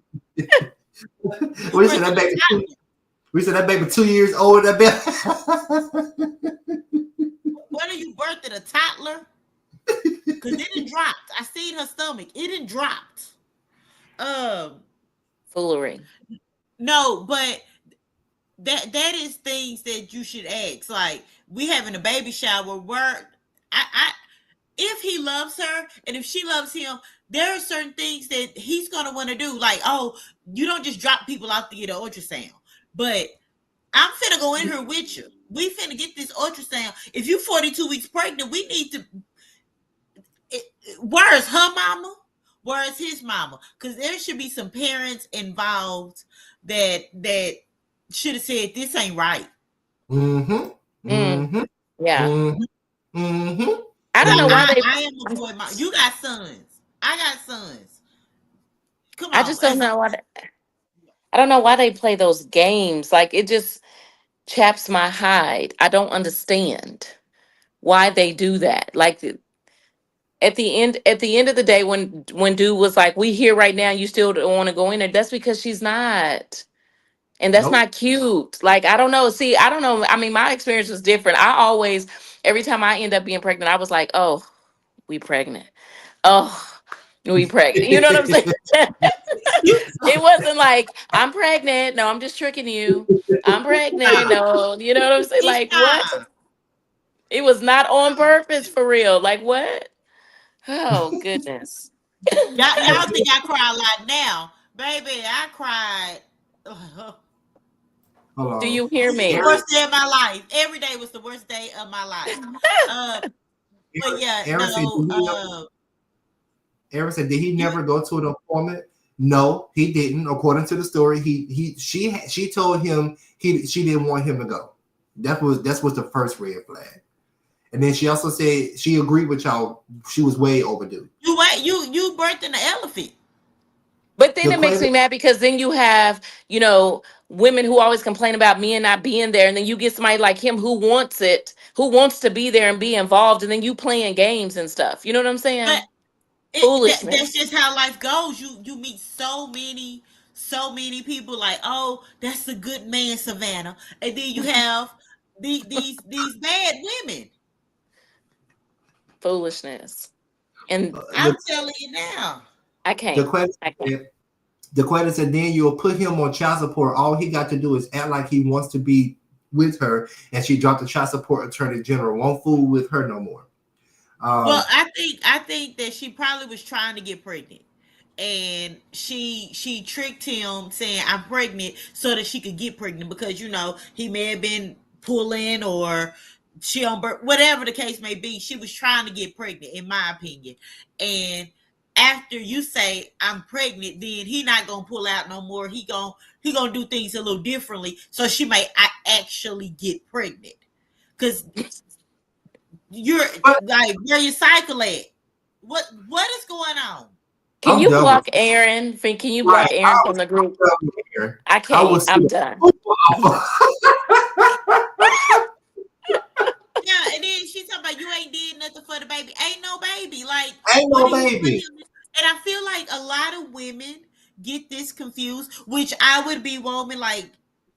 We said that baby 2 years old. That baby. What are you birthing, a toddler? Because it didn't dropped. I seen her stomach. It didn't dropped. Foolery. No, but that is things that you should ask. Like, we having a baby shower where if he loves her and if she loves him, there are certain things that he's gonna want to do. Like, oh, you don't just drop people out to get an ultrasound. But I'm finna go in here with you. We finna get this ultrasound. If you 42 weeks pregnant, we need to. Where is her mama? Where is his mama? Because there should be some parents involved that should have said this ain't right. Yeah. I don't know why I am a boy mom. You got sons. I got sons. Come on. I just don't know why. I don't know why they play those games. Like, it just chaps my hide. I don't understand why they do that. Like, at the end of the day, when dude was like, "We here right now, you still don't want to go in there," that's because she's not. And that's not cute. Like, I don't know. See, I don't know. I mean, my experience was different. Every time I end up being pregnant, I was like, oh, we pregnant. Oh, we pregnant. You know what I'm saying? It wasn't like, I'm pregnant. No, I'm just tricking you. I'm pregnant. No, you know what I'm saying? Like, what? It was not on purpose, for real. Like, what? Oh, goodness. Y'all think I cry a lot now. Baby, I cried. Do you hear me? The worst day of my life. Every day was the worst day of my life. But yeah, Aaron said, did he never go to an appointment? No, he didn't. According to the story, she told him she didn't want him to go. That was the first red flag. And then she also said she agreed with y'all. She was way overdue. You birthed an elephant. But then it makes me mad because then you have, women who always complain about men not being there. And then you get somebody like him who wants to be there and be involved. And then you playing games and stuff. You know what I'm saying? Foolishness. That's just how life goes. You meet so many people like, oh, that's a good man, Savannah. And then you have these bad women. Foolishness. And I'm telling you now. I can't. The question said, then you'll put him on child support. All he got to do is act like he wants to be with her, and she dropped the child support attorney general. Won't fool with her no more. Well, I think that she probably was trying to get pregnant, and she tricked him saying I'm pregnant so that she could get pregnant because he may have been pulling or she on birth, whatever the case may be. She was trying to get pregnant, in my opinion, and after you say I'm pregnant, then he not gonna pull out no more. He gonna do things a little differently. So she may actually get pregnant. Cause you're like, where your cycle at? What is going on? Can you block Aaron? Can you block Aaron from the group? I can't. I'm done. Yeah, and then she talking about you ain't did nothing for the baby. Ain't no baby. Like, ain't no baby. And I feel like a lot of women get this confused, which I would be woman, like,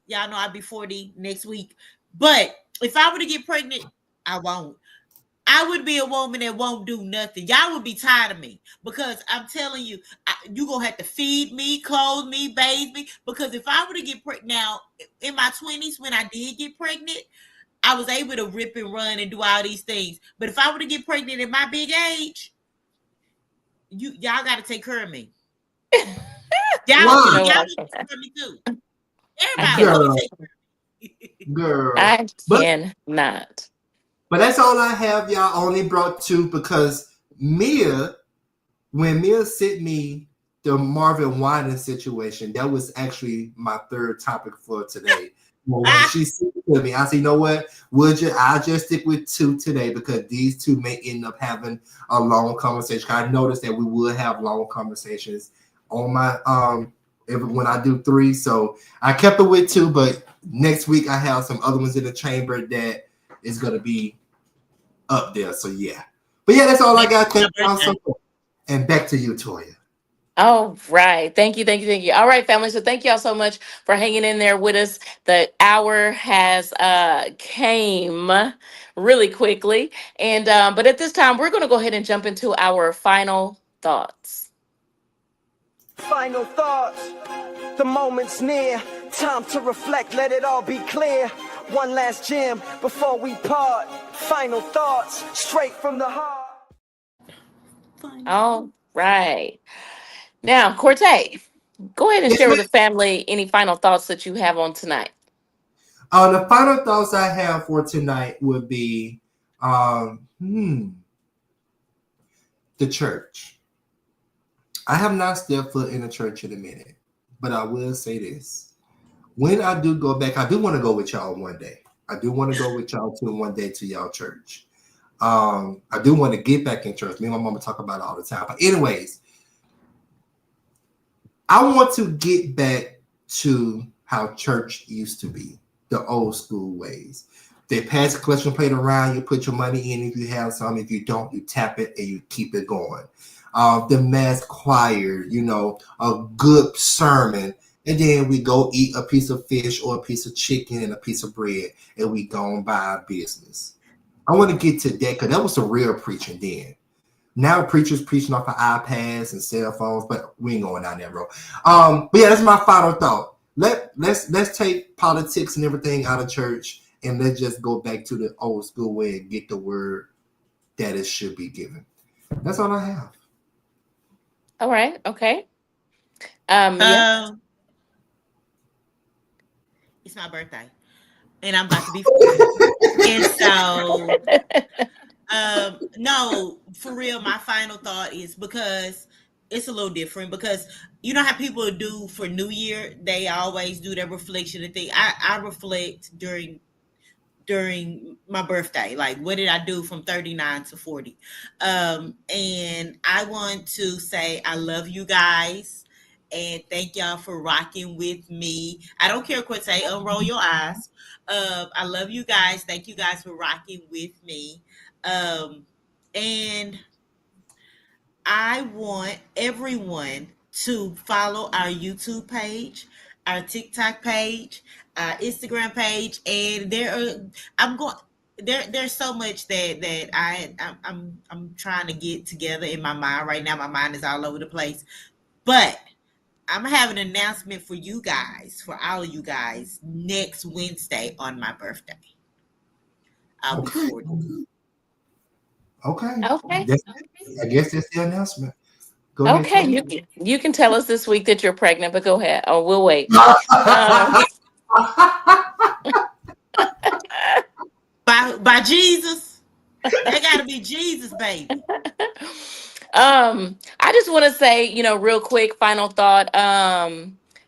y'all know I'd be 40 next week. But if I were to get pregnant, I won't. I would be a woman that won't do nothing. Y'all would be tired of me because I'm telling you, you're going to have to feed me, clothe me, bathe me. Because if I were to get pregnant now, in my 20s, when I did get pregnant, I was able to rip and run and do all these things. But if I were to get pregnant at my big age, y'all got to take care of me. Y'all got to take care of me too. Everybody. girl. I But cannot. that's all I have, y'all. Only brought two because when Mia sent me the Marvin Winans situation, that was actually my third topic for today. When she sent it to me, I said, you know what? I'll just stick with two today because these two may end up having a long conversation. I noticed that we will have long conversations on my when I do three. So I kept it with two, but next week I have some other ones in the chamber that is gonna be up there. So yeah. But yeah, that's all I got. Thank you all so much. And back to you, Toya. All right. Thank you. Thank you. Thank you. All right, family. So thank y'all so much for hanging in there with us. The hour has came really quickly. And but at this time, we're gonna go ahead and jump into our final thoughts. Final thoughts. The moment's near. Time to reflect. Let it all be clear. One last gem before we part. Final thoughts. Straight from the heart. All right. Now, Corte, go ahead and share with the family any final thoughts that you have on tonight. The final thoughts I have for tonight would be the church. I have not stepped foot in a church in a minute, but I will say this. When I do go back, I do want to go with y'all one day. I do want to go with y'all one day to y'all church. I do want to get back in church. Me and my mama talk about it all the time. But anyways, I want to get back to how church used to be, the old school ways. They pass the collection plate around, you put your money in if you have some. If you don't, you tap it and you keep it going. The mass choir, a good sermon. And then we go eat a piece of fish or a piece of chicken and a piece of bread, and we go and buy our business. I want to get to that because that was the real preaching then. Now preachers preaching off of iPads and cell phones, but we ain't going down that road. But yeah, that's my final thought. Let's take politics and everything out of church, and let's just go back to the old school way and get the word that it should be given. That's all I have. All right. Okay. Yeah. It's my birthday, and I'm about to be 40. And so, no, for real, my final thought is because it's a little different because you know how people do for New Year, they always do their reflection and thing. I reflect during my birthday, like what did I do from 39 to 40? And I want to say I love you guys. And thank y'all for rocking with me. I don't care what say, unroll your eyes. I love you guys. Thank you guys for rocking with me. And I want everyone to follow our YouTube page, our TikTok page, our Instagram page, and there's so much that I'm trying to get together in my mind right now. My mind is all over the place, but I'm gonna have an announcement for you guys, for all of you guys, next Wednesday on my birthday. I'll be 40. Okay. Okay. I guess that's the announcement. Go ahead. Okay. You can tell us this week that you're pregnant, but go ahead. Oh, we'll wait. By Jesus. They gotta be Jesus, baby. I just want to say, real quick, final thought.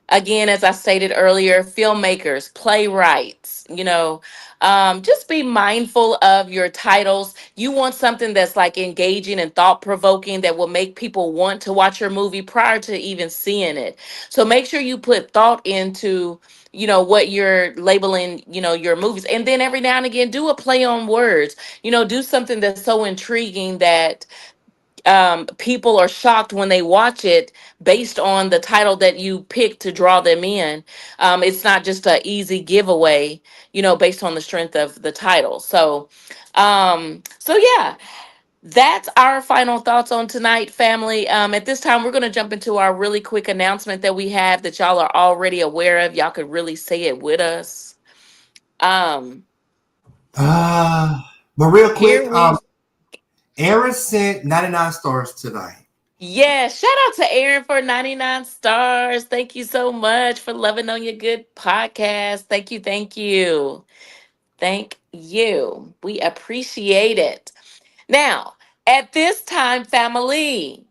Again, as I stated earlier, filmmakers, playwrights, just be mindful of your titles. You want something that's like engaging and thought provoking that will make people want to watch your movie prior to even seeing it. So make sure you put thought into what you're labeling, your movies. And then every now and again, do a play on words, do something that's so intriguing that people are shocked when they watch it based on the title that you picked to draw them in. It's not just an easy giveaway, based on the strength of the title. So yeah, that's our final thoughts on tonight, family. At this time, we're going to jump into our really quick announcement that we have that y'all are already aware of. Y'all could really say it with us. But real quick, Aaron sent 99 stars tonight. Yeah, shout out to Aaron for 99 stars. Thank you so much for loving on your good podcast. Thank you, thank you. Thank you. We appreciate it. Now, at this time, family,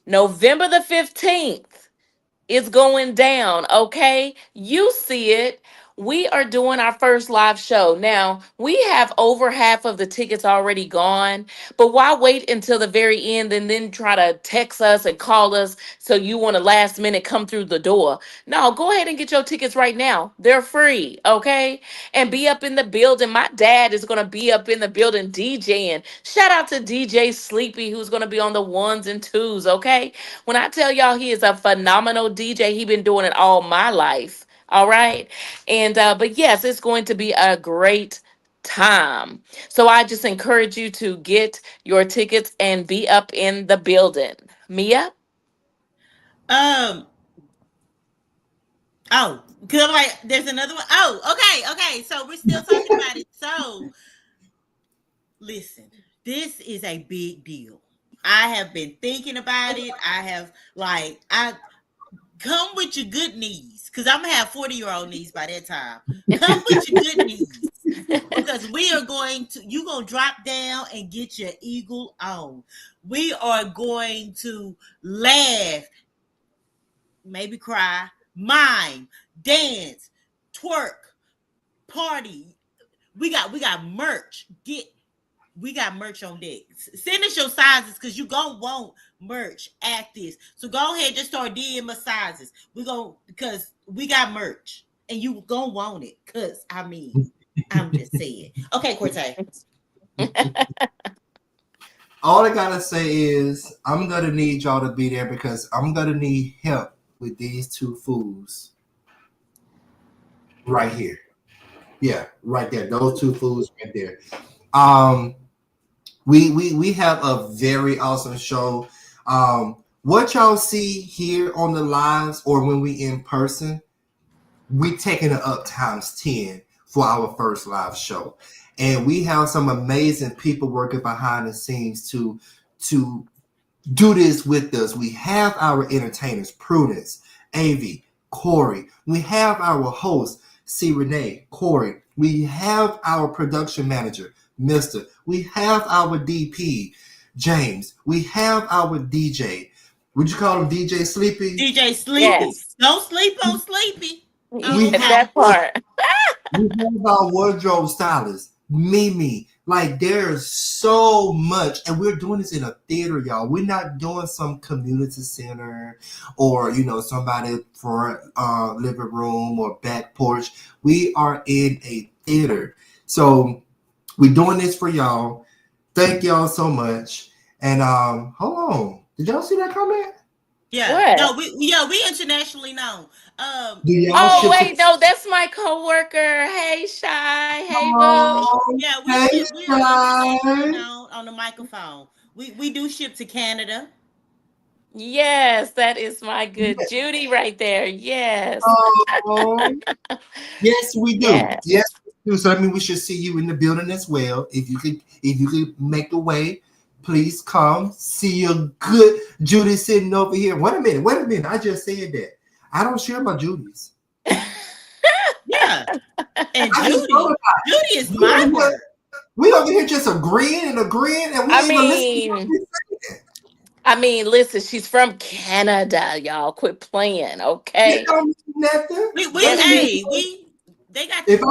November the 15th. It's going down, okay? You see it. We are doing our first live show. Now, we have over half of the tickets already gone, but why wait until the very end and then try to text us and call us so you want to last minute come through the door? No, go ahead and get your tickets right now. They're free, okay? And be up in the building. My dad is going to be up in the building DJing. Shout out to DJ Sleepy, who's going to be on the ones and twos, okay? When I tell y'all he is a phenomenal DJ, he been doing it all my life. All right. And but yes, it's going to be a great time. So I just encourage you to get your tickets and be up in the building. Mia? Um. Oh, because I'm like, there's another one. Oh, okay. So we're still talking about it. So listen, this is a big deal. I have been thinking about it. I come with your good knees, because I'm gonna have 40-year-old knees by that time. Come with your good knees, because you're gonna drop down and get your eagle on. We are going to laugh, maybe cry, mime, dance, twerk, party. We got merch. We got merch on deck. Send us your sizes, because you gonna want merch at this. So go ahead, just start DM us sizes. Because we got merch and you gonna want it. Because I'm just saying. Okay, Cortez. All I gotta say is I'm gonna need y'all to be there, because I'm gonna need help with these two fools right here. Yeah, right there. Those two fools right there. We have a very awesome show. What y'all see here on the lives or when we in person, we taking it up times 10 for our first live show. And we have some amazing people working behind the scenes to do this with us. We have our entertainers, Prudence, Avi, Corey. We have our host, C. Renee, Corey. We have our production manager, Mr. We have our DP, James. We have our DJ. Would you call him DJ Sleepy? DJ Sleepy. Yes. Don't sleep on Sleepy. We have that part. We have our wardrobe stylist, Mimi. Like, there's so much, and we're doing this in a theater, y'all. We're not doing some community center or somebody front living room or back porch. We are in a theater, so we're doing this for y'all. Thank y'all so much. And hold on, did y'all see that comment? Yeah, what? No, we internationally known. No, that's my coworker. Hey, Shy. Hey, Boo. Yeah, we're on the microphone. We do ship to Canada. Yes, that is my good Judy right there. Yes. Yes, we do. Yes, we do. So we should see you in the building as well. If you could make a way, please come. See your good Judy sitting over here. Wait a minute. I just said that. I don't share my Judy's. Yeah. And Judy is my word. We over here just agreeing, and we ain't listening. Listen, she's from Canada, y'all. Quit playing, okay? They got if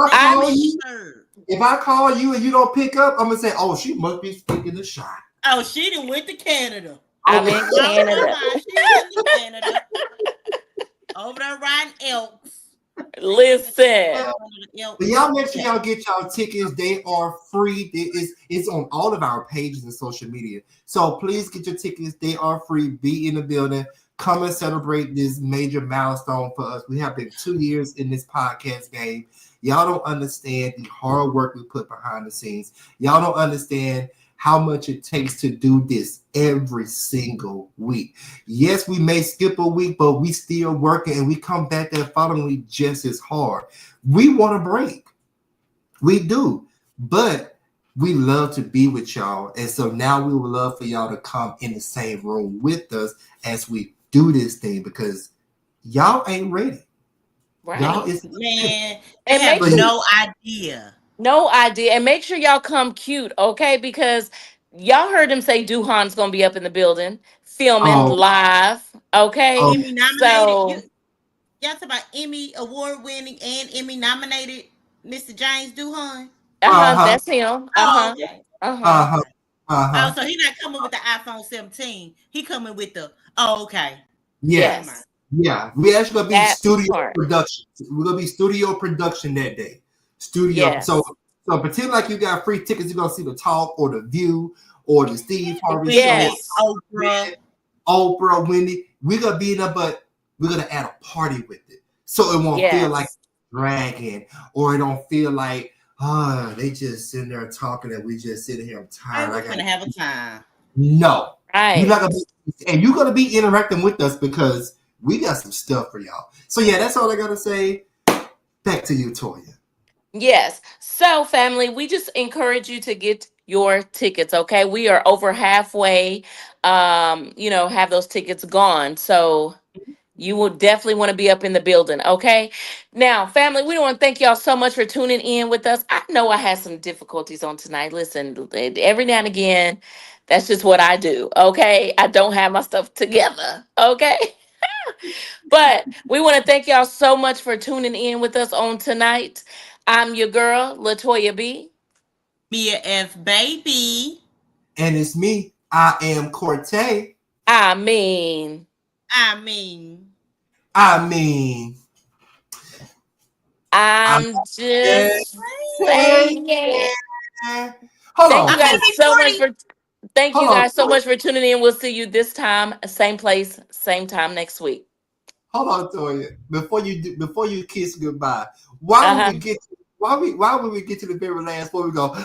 I call you and you don't pick up, I'm gonna say, oh, she must be speaking the shot. Oh, she done went to Canada. I'm in Canada. She went to Canada. Over there riding elks. Listen. But y'all make sure y'all get y'all tickets. They are free. It's on all of our pages and social media. So please get your tickets. They are free. Be in the building. Come and celebrate this major milestone for us. We have been 2 years in this podcast game. Y'all don't understand the hard work we put behind the scenes. Y'all don't understand how much it takes to do this every single week. Yes, we may skip a week, but we still working, and we come back that following week just as hard. We want a break. We do. But we love to be with y'all. And so now we would love for y'all to come in the same room with us as we do this thing, because y'all ain't ready. Right. Y'all is Man, they And have make sure- no idea. No idea. And make sure y'all come cute, okay? Because y'all heard him say Duhan's gonna be up in the building filming live. Okay. Oh. Emmy nominated. So Y'all talk about Emmy award winning and Emmy nominated Mr. James Duhan. that's him. Oh, okay. Uh-huh. So he's not coming with the iPhone 17. He coming with the okay. Yes. Yeah. We actually gonna be That studio part. production. We're gonna be studio production that day. Studio. Yes. So pretend like you got free tickets. You're gonna see the Talk or the View or the Steve Harvey Yes. show. Oprah, Wendy. We're gonna be in there, but we're gonna add a party with it, so it won't feel like dragging, or it don't feel like they just sitting there talking and we just sitting here. I'm tired. I'm gonna have a time. No, Right. you're not gonna be, and you're gonna be interacting with us because we got some stuff for y'all. So yeah, that's all I gotta say. Back to you, Toya. Yes. So, family, we just encourage you to get your tickets, okay? We are over halfway, have those tickets gone. So you will definitely want to be up in the building, okay? Now, family, we want to thank y'all so much for tuning in with us. I know I had some difficulties on tonight. Listen, every now and again, that's just what I do, okay? I don't have my stuff together, okay? But we want to thank y'all so much for tuning in with us on tonight. I'm your girl, LaToya B. Mia F. Baby. And it's me. I am Cortez. I mean. I'm just saying. Hold on. Thank you guys so much for tuning in. We'll see you this time, same place, same time next week. Hold on, Toya. Before you kiss goodbye, why would we get to the very last before we go?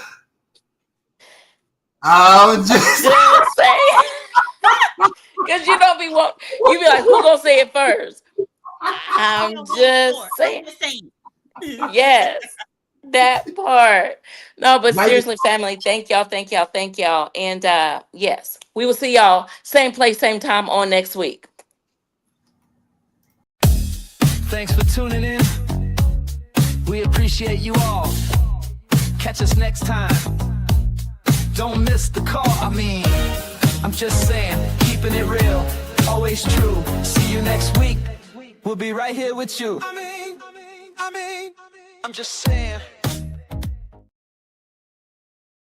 I'm just saying. Because you don't be you be like, who gonna say it first? I'm just saying. Yes, that part. No, but seriously, family, thank y'all. And yes, we will see y'all same place, same time on next week. Thanks for tuning in. We appreciate you all. Catch us next time. Don't miss the call. I'm just saying, keeping it real, always true. See you next week. We'll be right here with you. I'm just saying.